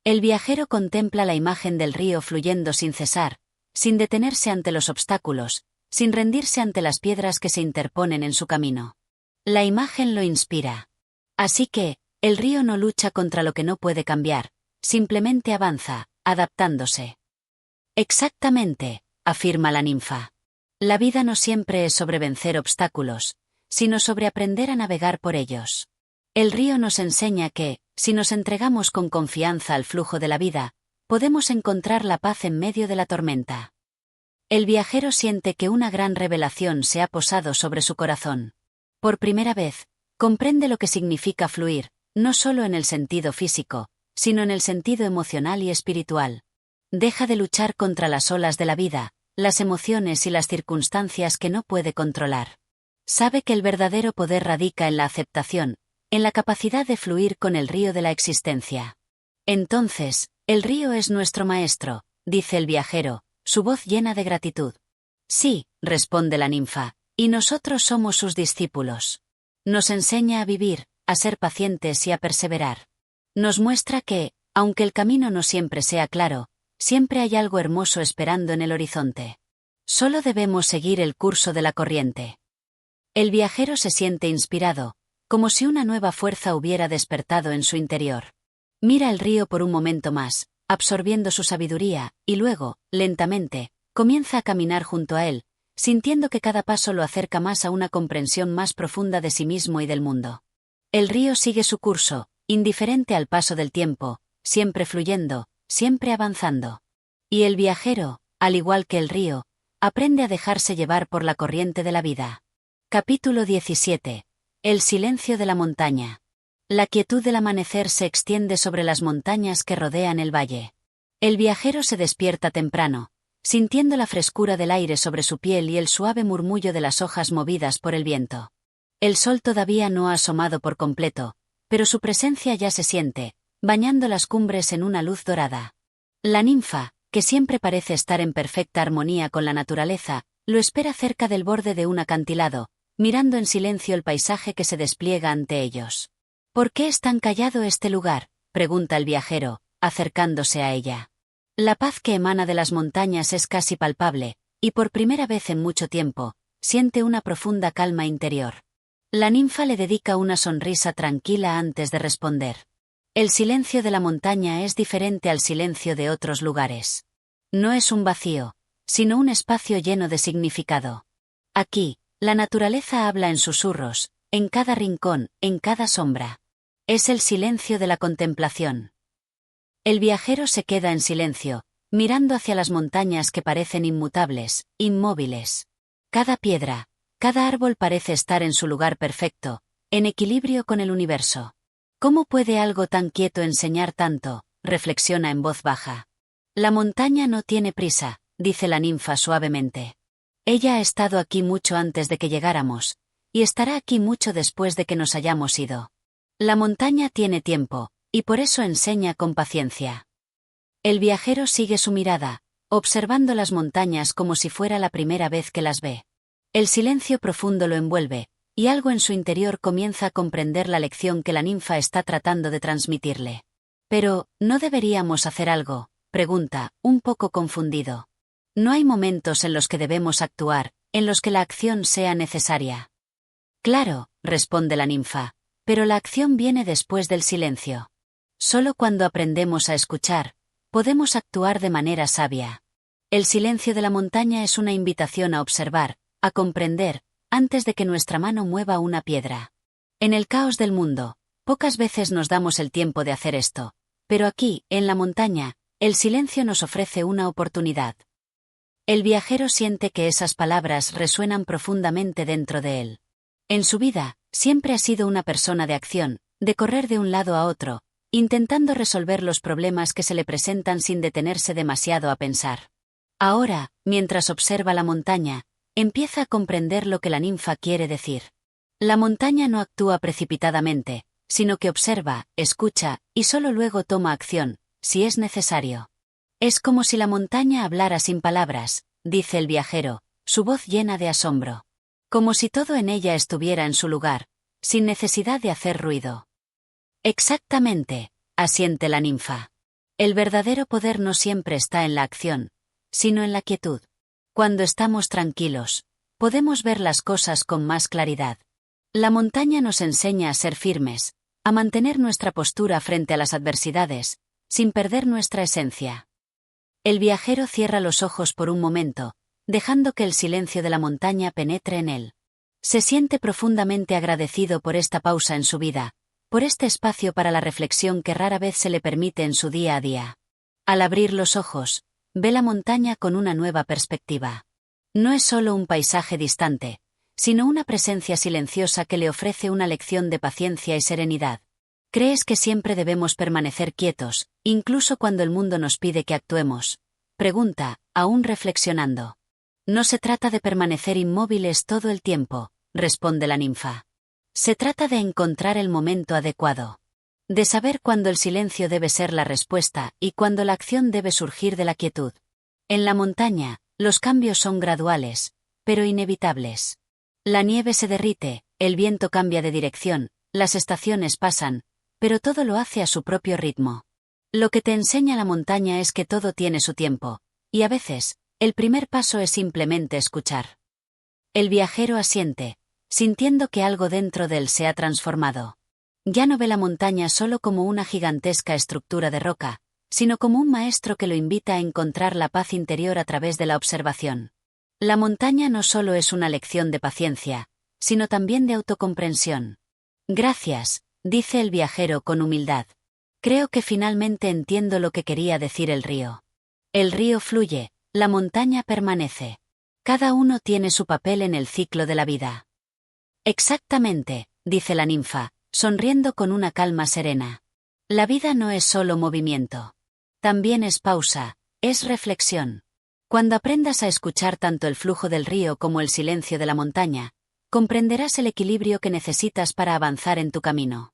El viajero contempla la imagen del río fluyendo sin cesar, sin detenerse ante los obstáculos, sin rendirse ante las piedras que se interponen en su camino. La imagen lo inspira. Así que, el río no lucha contra lo que no puede cambiar, simplemente avanza, adaptándose. Exactamente, afirma la ninfa. La vida no siempre es sobre vencer obstáculos, sino sobre aprender a navegar por ellos. El río nos enseña que, si nos entregamos con confianza al flujo de la vida, podemos encontrar la paz en medio de la tormenta. El viajero siente que una gran revelación se ha posado sobre su corazón. Por primera vez, comprende lo que significa fluir, no solo en el sentido físico, sino en el sentido emocional y espiritual. Deja de luchar contra las olas de la vida, las emociones y las circunstancias que no puede controlar. Sabe que el verdadero poder radica en la aceptación, en la capacidad de fluir con el río de la existencia. Entonces, el río es nuestro maestro, dice el viajero, su voz llena de gratitud. Sí, responde la ninfa, y nosotros somos sus discípulos. Nos enseña a vivir, a ser pacientes y a perseverar. Nos muestra que, aunque el camino no siempre sea claro, siempre hay algo hermoso esperando en el horizonte. Solo debemos seguir el curso de la corriente. El viajero se siente inspirado, como si una nueva fuerza hubiera despertado en su interior. Mira el río por un momento más, absorbiendo su sabiduría, y luego, lentamente, comienza a caminar junto a él, sintiendo que cada paso lo acerca más a una comprensión más profunda de sí mismo y del mundo. El río sigue su curso, indiferente al paso del tiempo, siempre fluyendo, siempre avanzando. Y el viajero, al igual que el río, aprende a dejarse llevar por la corriente de la vida. Capítulo 17. El silencio de la montaña. La quietud del amanecer se extiende sobre las montañas que rodean el valle. El viajero se despierta temprano, sintiendo la frescura del aire sobre su piel y el suave murmullo de las hojas movidas por el viento. El sol todavía no ha asomado por completo, pero su presencia ya se siente, bañando las cumbres en una luz dorada. La ninfa, que siempre parece estar en perfecta armonía con la naturaleza, lo espera cerca del borde de un acantilado, mirando en silencio el paisaje que se despliega ante ellos. ¿Por qué es tan callado este lugar?, pregunta el viajero, acercándose a ella. La paz que emana de las montañas es casi palpable, y por primera vez en mucho tiempo, siente una profunda calma interior. La ninfa le dedica una sonrisa tranquila antes de responder. El silencio de la montaña es diferente al silencio de otros lugares. No es un vacío, sino un espacio lleno de significado. Aquí, la naturaleza habla en susurros, en cada rincón, en cada sombra. Es el silencio de la contemplación. El viajero se queda en silencio, mirando hacia las montañas que parecen inmutables, inmóviles. Cada piedra, cada árbol parece estar en su lugar perfecto, en equilibrio con el universo. ¿Cómo puede algo tan quieto enseñar tanto?, reflexiona en voz baja. La montaña no tiene prisa, dice la ninfa suavemente. Ella ha estado aquí mucho antes de que llegáramos, y estará aquí mucho después de que nos hayamos ido. La montaña tiene tiempo, y por eso enseña con paciencia. El viajero sigue su mirada, observando las montañas como si fuera la primera vez que las ve. El silencio profundo lo envuelve, y algo en su interior comienza a comprender la lección que la ninfa está tratando de transmitirle. Pero, ¿no deberíamos hacer algo?, pregunta, un poco confundido. No hay momentos en los que debemos actuar, en los que la acción sea necesaria. Claro, responde la ninfa, pero la acción viene después del silencio. Solo cuando aprendemos a escuchar, podemos actuar de manera sabia. El silencio de la montaña es una invitación a observar, a comprender, antes de que nuestra mano mueva una piedra. En el caos del mundo, pocas veces nos damos el tiempo de hacer esto, pero aquí, en la montaña, el silencio nos ofrece una oportunidad. El viajero siente que esas palabras resuenan profundamente dentro de él. En su vida, siempre ha sido una persona de acción, de correr de un lado a otro, intentando resolver los problemas que se le presentan sin detenerse demasiado a pensar. Ahora, mientras observa la montaña, empieza a comprender lo que la ninfa quiere decir. La montaña no actúa precipitadamente, sino que observa, escucha, y solo luego toma acción, si es necesario. Es como si la montaña hablara sin palabras, dice el viajero, su voz llena de asombro. Como si todo en ella estuviera en su lugar, sin necesidad de hacer ruido. Exactamente, asiente la ninfa. El verdadero poder no siempre está en la acción, sino en la quietud. Cuando estamos tranquilos, podemos ver las cosas con más claridad. La montaña nos enseña a ser firmes, a mantener nuestra postura frente a las adversidades, sin perder nuestra esencia. El viajero cierra los ojos por un momento, dejando que el silencio de la montaña penetre en él. Se siente profundamente agradecido por esta pausa en su vida, por este espacio para la reflexión que rara vez se le permite en su día a día. Al abrir los ojos, ve la montaña con una nueva perspectiva. No es solo un paisaje distante, sino una presencia silenciosa que le ofrece una lección de paciencia y serenidad. ¿Crees que siempre debemos permanecer quietos, incluso cuando el mundo nos pide que actuemos? Pregunta, aún reflexionando. No se trata de permanecer inmóviles todo el tiempo, responde la ninfa. Se trata de encontrar el momento adecuado. De saber cuándo el silencio debe ser la respuesta y cuándo la acción debe surgir de la quietud. En la montaña, los cambios son graduales, pero inevitables. La nieve se derrite, el viento cambia de dirección, las estaciones pasan, pero todo lo hace a su propio ritmo. Lo que te enseña la montaña es que todo tiene su tiempo, y a veces, el primer paso es simplemente escuchar. El viajero asiente, sintiendo que algo dentro de él se ha transformado. Ya no ve la montaña solo como una gigantesca estructura de roca, sino como un maestro que lo invita a encontrar la paz interior a través de la observación. La montaña no solo es una lección de paciencia, sino también de autocomprensión. Gracias, dice el viajero con humildad. Creo que finalmente entiendo lo que quería decir el río. El río fluye, la montaña permanece. Cada uno tiene su papel en el ciclo de la vida. Exactamente, dice la ninfa, sonriendo con una calma serena. La vida no es solo movimiento. También es pausa, es reflexión. Cuando aprendas a escuchar tanto el flujo del río como el silencio de la montaña, comprenderás el equilibrio que necesitas para avanzar en tu camino.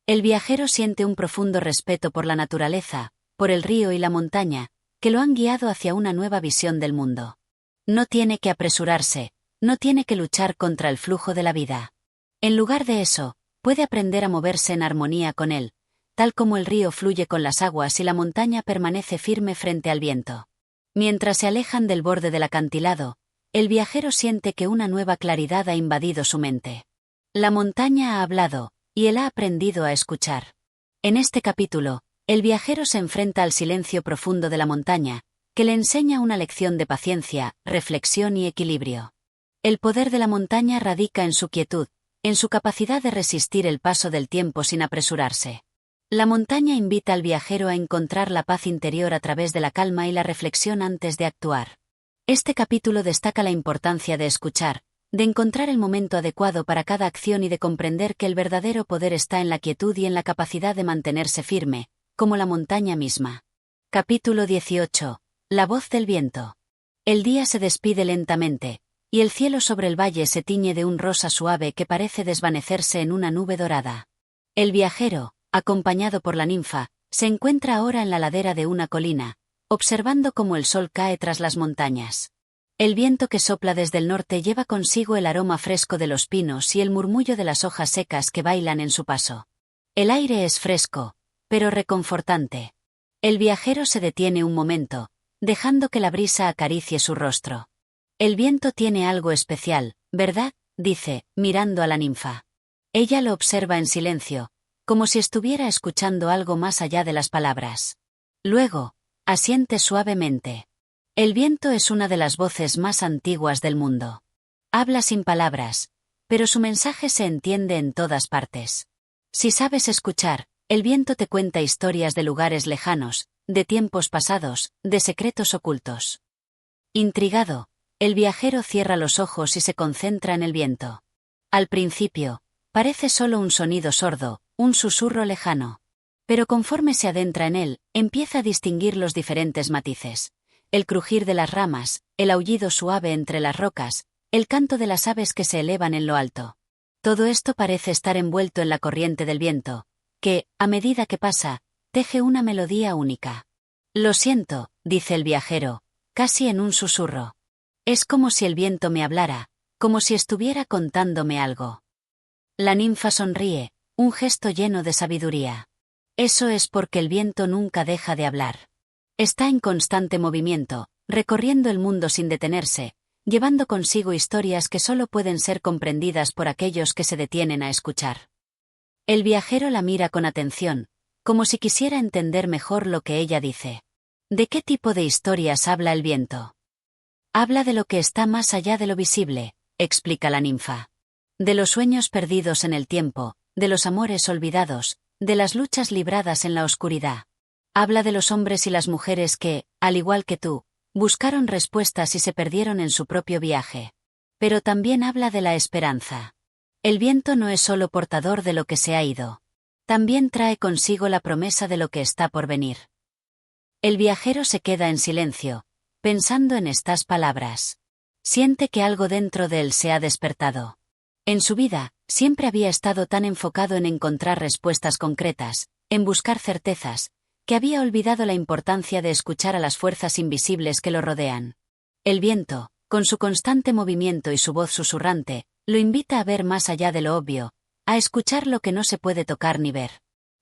El viajero siente un profundo respeto por la naturaleza, por el río y la montaña, que lo han guiado hacia una nueva visión del mundo. No tiene que apresurarse, no tiene que luchar contra el flujo de la vida. En lugar de eso, puede aprender a moverse en armonía con él, tal como el río fluye con las aguas y la montaña permanece firme frente al viento. Mientras se alejan del borde del acantilado, el viajero siente que una nueva claridad ha invadido su mente. La montaña ha hablado, y él ha aprendido a escuchar. En este capítulo, el viajero se enfrenta al silencio profundo de la montaña, que le enseña una lección de paciencia, reflexión y equilibrio. El poder de la montaña radica en su quietud, en su capacidad de resistir el paso del tiempo sin apresurarse. La montaña invita al viajero a encontrar la paz interior a través de la calma y la reflexión antes de actuar. Este capítulo destaca la importancia de escuchar, de encontrar el momento adecuado para cada acción y de comprender que el verdadero poder está en la quietud y en la capacidad de mantenerse firme, como la montaña misma. Capítulo 18. La voz del viento. El día se despide lentamente, y el cielo sobre el valle se tiñe de un rosa suave que parece desvanecerse en una nube dorada. El viajero, acompañado por la ninfa, se encuentra ahora en la ladera de una colina, observando cómo el sol cae tras las montañas. El viento que sopla desde el norte lleva consigo el aroma fresco de los pinos y el murmullo de las hojas secas que bailan en su paso. El aire es fresco, pero reconfortante. El viajero se detiene un momento, dejando que la brisa acaricie su rostro. El viento tiene algo especial, ¿verdad?, dice, mirando a la ninfa. Ella lo observa en silencio, como si estuviera escuchando algo más allá de las palabras. Luego, asiente suavemente. El viento es una de las voces más antiguas del mundo. Habla sin palabras, pero su mensaje se entiende en todas partes. Si sabes escuchar, el viento te cuenta historias de lugares lejanos, de tiempos pasados, de secretos ocultos. Intrigado, el viajero cierra los ojos y se concentra en el viento. Al principio, parece solo un sonido sordo, un susurro lejano. Pero conforme se adentra en él, empieza a distinguir los diferentes matices. El crujir de las ramas, el aullido suave entre las rocas, el canto de las aves que se elevan en lo alto. Todo esto parece estar envuelto en la corriente del viento, que, a medida que pasa, teje una melodía única. Lo siento, dice el viajero, casi en un susurro. Es como si el viento me hablara, como si estuviera contándome algo. La ninfa sonríe, un gesto lleno de sabiduría. Eso es porque el viento nunca deja de hablar. Está en constante movimiento, recorriendo el mundo sin detenerse, llevando consigo historias que solo pueden ser comprendidas por aquellos que se detienen a escuchar. El viajero la mira con atención, como si quisiera entender mejor lo que ella dice. ¿De qué tipo de historias habla el viento? Habla de lo que está más allá de lo visible, explica la ninfa. De los sueños perdidos en el tiempo, de los amores olvidados, de las luchas libradas en la oscuridad. Habla de los hombres y las mujeres que, al igual que tú, buscaron respuestas y se perdieron en su propio viaje. pero también habla de la esperanza. El viento no es solo portador de lo que se ha ido. También trae consigo la promesa de lo que está por venir. El viajero se queda en silencio, pensando en estas palabras. Siente que algo dentro de él se ha despertado. En su vida, siempre había estado tan enfocado en encontrar respuestas concretas, en buscar certezas, que había olvidado la importancia de escuchar a las fuerzas invisibles que lo rodean. El viento, con su constante movimiento y su voz susurrante, lo invita a ver más allá de lo obvio, a escuchar lo que no se puede tocar ni ver.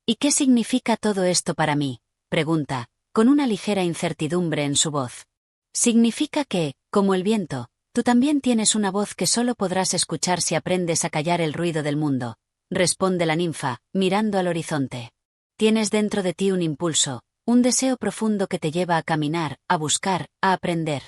¿Y qué significa todo esto para mí?, pregunta, con una ligera incertidumbre en su voz. Significa que, como el viento, tú también tienes una voz que solo podrás escuchar si aprendes a callar el ruido del mundo, responde la ninfa, mirando al horizonte. Tienes dentro de ti un impulso, un deseo profundo que te lleva a caminar, a buscar, a aprender.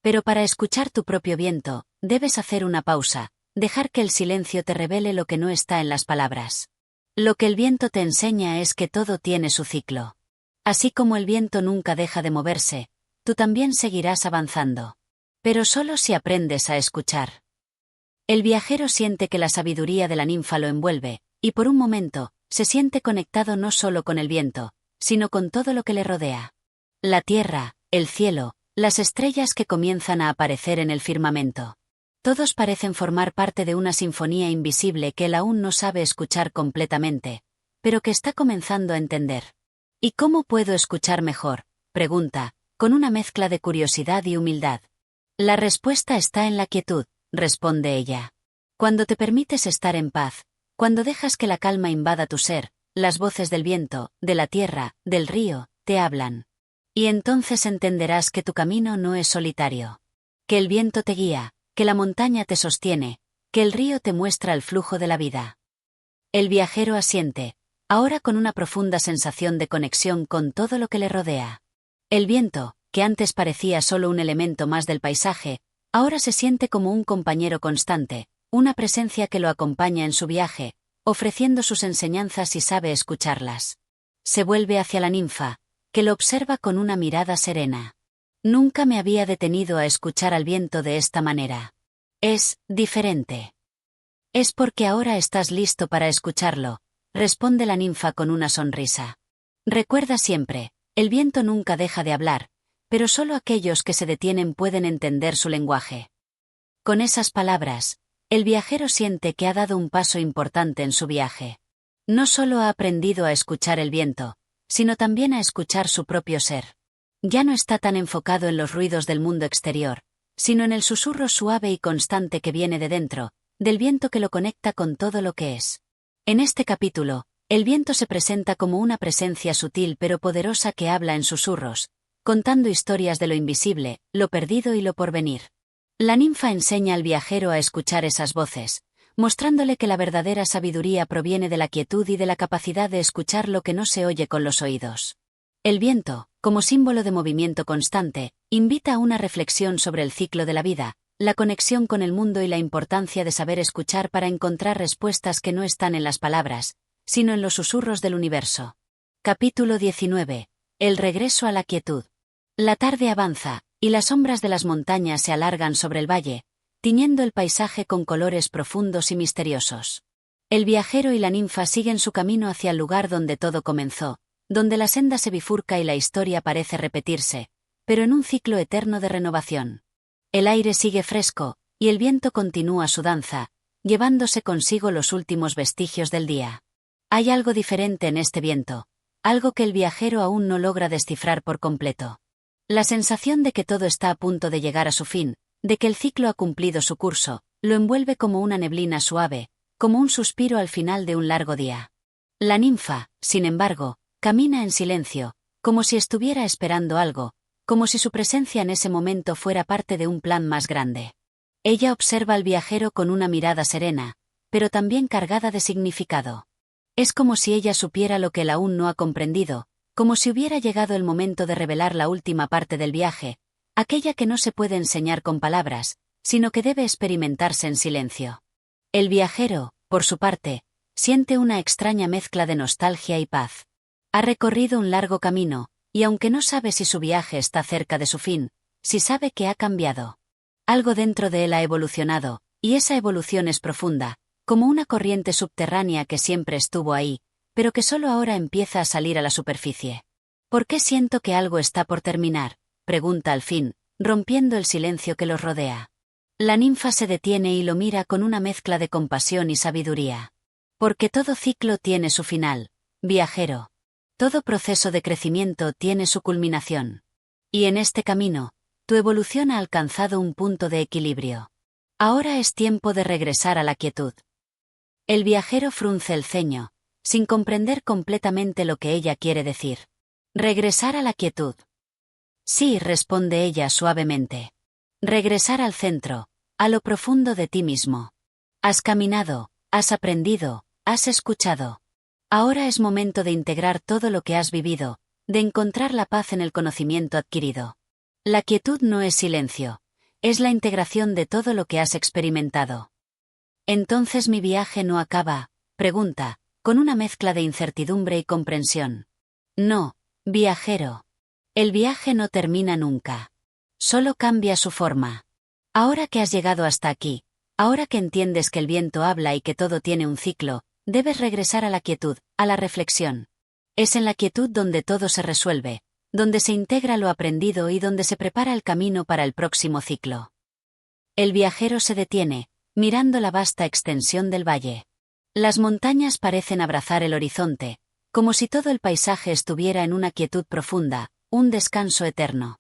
Pero para escuchar tu propio viento, debes hacer una pausa, dejar que el silencio te revele lo que no está en las palabras. Lo que el viento te enseña es que todo tiene su ciclo. Así como el viento nunca deja de moverse, tú también seguirás avanzando. Pero solo si aprendes a escuchar. El viajero siente que la sabiduría de la ninfa lo envuelve, y por un momento, se siente conectado no solo con el viento, sino con todo lo que le rodea. La tierra, el cielo, las estrellas que comienzan a aparecer en el firmamento. Todos parecen formar parte de una sinfonía invisible que él aún no sabe escuchar completamente, pero que está comenzando a entender. ¿Y cómo puedo escuchar mejor?, pregunta, con una mezcla de curiosidad y humildad. La respuesta está en la quietud, responde ella. Cuando te permites estar en paz, cuando dejas que la calma invada tu ser, las voces del viento, de la tierra, del río, te hablan. Y entonces entenderás que tu camino no es solitario. Que el viento te guía, que la montaña te sostiene, que el río te muestra el flujo de la vida. El viajero asiente, ahora con una profunda sensación de conexión con todo lo que le rodea. El viento, que antes parecía solo un elemento más del paisaje, ahora se siente como un compañero constante, una presencia que lo acompaña en su viaje, ofreciendo sus enseñanzas y sabe escucharlas. Se vuelve hacia la ninfa, que lo observa con una mirada serena. Nunca me había detenido a escuchar al viento de esta manera. Es diferente. Es porque ahora estás listo para escucharlo, responde la ninfa con una sonrisa. Recuerda siempre, el viento nunca deja de hablar, pero solo aquellos que se detienen pueden entender su lenguaje. Con esas palabras, el viajero siente que ha dado un paso importante en su viaje. No solo ha aprendido a escuchar el viento, sino también a escuchar su propio ser. Ya no está tan enfocado en los ruidos del mundo exterior, sino en el susurro suave y constante que viene de dentro, del viento que lo conecta con todo lo que es. En este capítulo, el viento se presenta como una presencia sutil pero poderosa que habla en susurros, contando historias de lo invisible, lo perdido y lo porvenir. La ninfa enseña al viajero a escuchar esas voces, mostrándole que la verdadera sabiduría proviene de la quietud y de la capacidad de escuchar lo que no se oye con los oídos. El viento, como símbolo de movimiento constante, invita a una reflexión sobre el ciclo de la vida, la conexión con el mundo y la importancia de saber escuchar para encontrar respuestas que no están en las palabras, sino en los susurros del universo. Capítulo 19. El regreso a la quietud. La tarde avanza, y las sombras de las montañas se alargan sobre el valle, tiñendo el paisaje con colores profundos y misteriosos. El viajero y la ninfa siguen su camino hacia el lugar donde todo comenzó, donde la senda se bifurca y la historia parece repetirse, pero en un ciclo eterno de renovación. El aire sigue fresco, y el viento continúa su danza, llevándose consigo los últimos vestigios del día. Hay algo diferente en este viento, algo que el viajero aún no logra descifrar por completo. La sensación de que todo está a punto de llegar a su fin, de que el ciclo ha cumplido su curso, lo envuelve como una neblina suave, como un suspiro al final de un largo día. La ninfa, sin embargo, camina en silencio, como si estuviera esperando algo, como si su presencia en ese momento fuera parte de un plan más grande. Ella observa al viajero con una mirada serena, pero también cargada de significado. Es como si ella supiera lo que él aún no ha comprendido, como si hubiera llegado el momento de revelar la última parte del viaje, aquella que no se puede enseñar con palabras, sino que debe experimentarse en silencio. El viajero, por su parte, siente una extraña mezcla de nostalgia y paz. Ha recorrido un largo camino, y aunque no sabe si su viaje está cerca de su fin, sí sabe que ha cambiado. Algo dentro de él ha evolucionado, y esa evolución es profunda, como una corriente subterránea que siempre estuvo ahí, pero que solo ahora empieza a salir a la superficie. ¿Por qué siento que algo está por terminar?, pregunta al fin, rompiendo el silencio que los rodea. La ninfa se detiene y lo mira con una mezcla de compasión y sabiduría. Porque todo ciclo tiene su final, viajero. Todo proceso de crecimiento tiene su culminación. Y en este camino, tu evolución ha alcanzado un punto de equilibrio. Ahora es tiempo de regresar a la quietud. El viajero frunce el ceño, sin comprender completamente lo que ella quiere decir. Regresar a la quietud. Sí, responde ella suavemente. Regresar al centro, a lo profundo de ti mismo. Has caminado, has aprendido, has escuchado. Ahora es momento de integrar todo lo que has vivido, de encontrar la paz en el conocimiento adquirido. La quietud no es silencio, es la integración de todo lo que has experimentado. ¿Entonces mi viaje no acaba?, pregunta, con una mezcla de incertidumbre y comprensión. No, viajero. El viaje no termina nunca. Solo cambia su forma. Ahora que has llegado hasta aquí, ahora que entiendes que el viento habla y que todo tiene un ciclo, debes regresar a la quietud, a la reflexión. Es en la quietud donde todo se resuelve, donde se integra lo aprendido y donde se prepara el camino para el próximo ciclo. El viajero se detiene, mirando la vasta extensión del valle. Las montañas parecen abrazar el horizonte, como si todo el paisaje estuviera en una quietud profunda, un descanso eterno.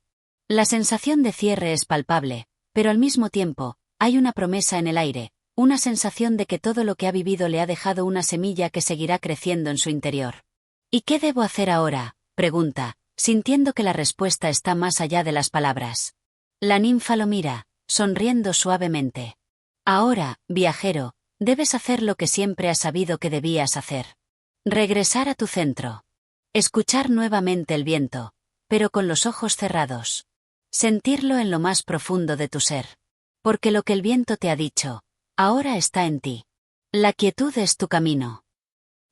La sensación de cierre es palpable, pero al mismo tiempo, hay una promesa en el aire, una sensación de que todo lo que ha vivido le ha dejado una semilla que seguirá creciendo en su interior. ¿Y qué debo hacer ahora?, pregunta, sintiendo que la respuesta está más allá de las palabras. La ninfa lo mira, sonriendo suavemente. Ahora, viajero, debes hacer lo que siempre has sabido que debías hacer. Regresar a tu centro. Escuchar nuevamente el viento, pero con los ojos cerrados. Sentirlo en lo más profundo de tu ser. Porque lo que el viento te ha dicho, ahora está en ti. La quietud es tu camino.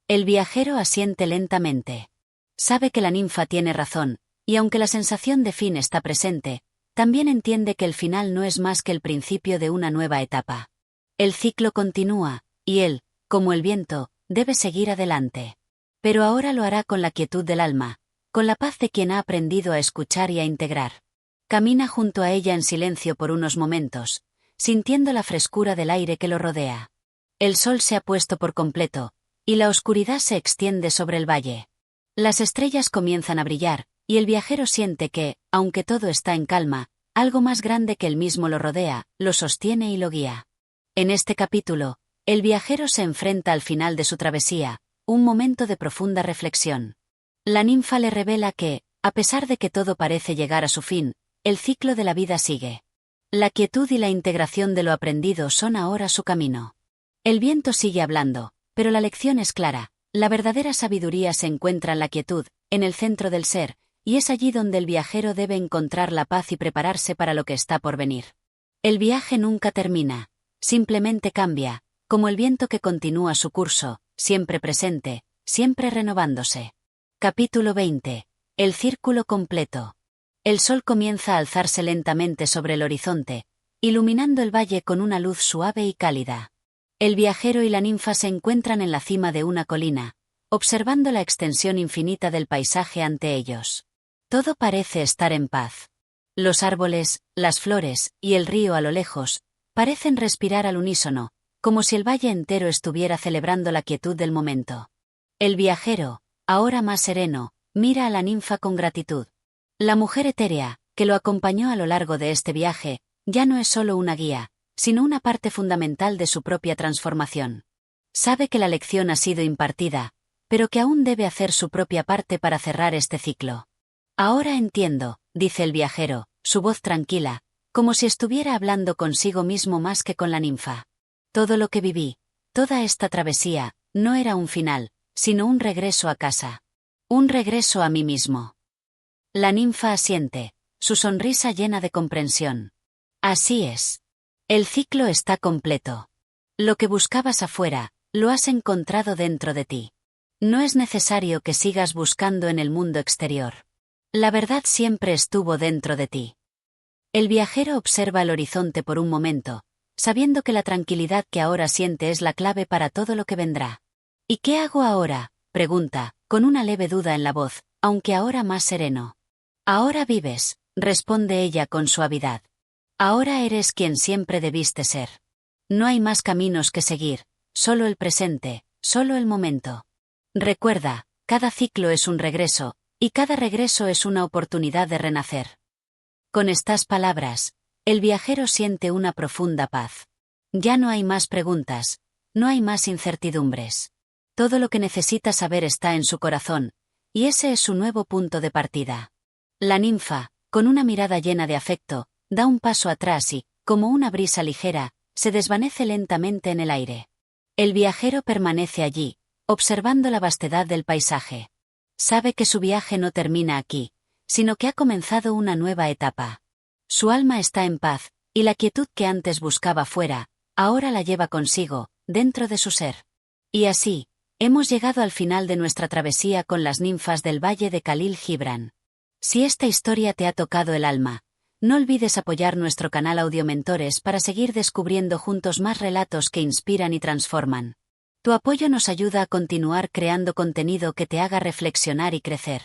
El viajero asiente lentamente. Sabe que la ninfa tiene razón, y aunque la sensación de fin está presente, también entiende que el final no es más que el principio de una nueva etapa. El ciclo continúa, y él, como el viento, debe seguir adelante. Pero ahora lo hará con la quietud del alma, con la paz de quien ha aprendido a escuchar y a integrar. Camina junto a ella en silencio por unos momentos, sintiendo la frescura del aire que lo rodea. El sol se ha puesto por completo, y la oscuridad se extiende sobre el valle. Las estrellas comienzan a brillar, y el viajero siente que, aunque todo está en calma, algo más grande que él mismo lo rodea, lo sostiene y lo guía. En este capítulo, el viajero se enfrenta al final de su travesía, un momento de profunda reflexión. La ninfa le revela que, a pesar de que todo parece llegar a su fin, el ciclo de la vida sigue. La quietud y la integración de lo aprendido son ahora su camino. El viento sigue hablando, pero la lección es clara, la verdadera sabiduría se encuentra en la quietud, en el centro del ser, y es allí donde el viajero debe encontrar la paz y prepararse para lo que está por venir. El viaje nunca termina, simplemente cambia, como el viento que continúa su curso, siempre presente, siempre renovándose. Capítulo 20. El círculo completo. El sol comienza a alzarse lentamente sobre el horizonte, iluminando el valle con una luz suave y cálida. El viajero y la ninfa se encuentran en la cima de una colina, observando la extensión infinita del paisaje ante ellos. Todo parece estar en paz. Los árboles, las flores, y el río a lo lejos, parecen respirar al unísono, como si el valle entero estuviera celebrando la quietud del momento. El viajero, ahora más sereno, mira a la ninfa con gratitud. La mujer etérea, que lo acompañó a lo largo de este viaje, ya no es solo una guía, sino una parte fundamental de su propia transformación. Sabe que la lección ha sido impartida, pero que aún debe hacer su propia parte para cerrar este ciclo. Ahora entiendo, dice el viajero, su voz tranquila, como si estuviera hablando consigo mismo más que con la ninfa. Todo lo que viví, toda esta travesía, no era un final, sino un regreso a casa. Un regreso a mí mismo. La ninfa asiente, su sonrisa llena de comprensión. Así es. El ciclo está completo. Lo que buscabas afuera, lo has encontrado dentro de ti. No es necesario que sigas buscando en el mundo exterior. La verdad siempre estuvo dentro de ti. El viajero observa el horizonte por un momento, sabiendo que la tranquilidad que ahora siente es la clave para todo lo que vendrá. ¿Y qué hago ahora?, pregunta, con una leve duda en la voz, aunque ahora más sereno. Ahora vives, responde ella con suavidad. Ahora eres quien siempre debiste ser. No hay más caminos que seguir, solo el presente, solo el momento. Recuerda, cada ciclo es un regreso, y cada regreso es una oportunidad de renacer. Con estas palabras, el viajero siente una profunda paz. Ya no hay más preguntas, no hay más incertidumbres. Todo lo que necesita saber está en su corazón, y ese es su nuevo punto de partida. La ninfa, con una mirada llena de afecto, da un paso atrás y, como una brisa ligera, se desvanece lentamente en el aire. El viajero permanece allí, observando la vastedad del paisaje. Sabe que su viaje no termina aquí, sino que ha comenzado una nueva etapa. Su alma está en paz, y la quietud que antes buscaba fuera, ahora la lleva consigo, dentro de su ser. Y así, hemos llegado al final de nuestra travesía con las ninfas del Valle de Khalil Gibran. Si esta historia te ha tocado el alma, no olvides apoyar nuestro canal Audiomentores para seguir descubriendo juntos más relatos que inspiran y transforman. Tu apoyo nos ayuda a continuar creando contenido que te haga reflexionar y crecer.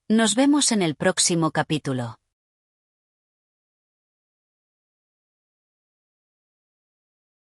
Nos vemos en el próximo capítulo.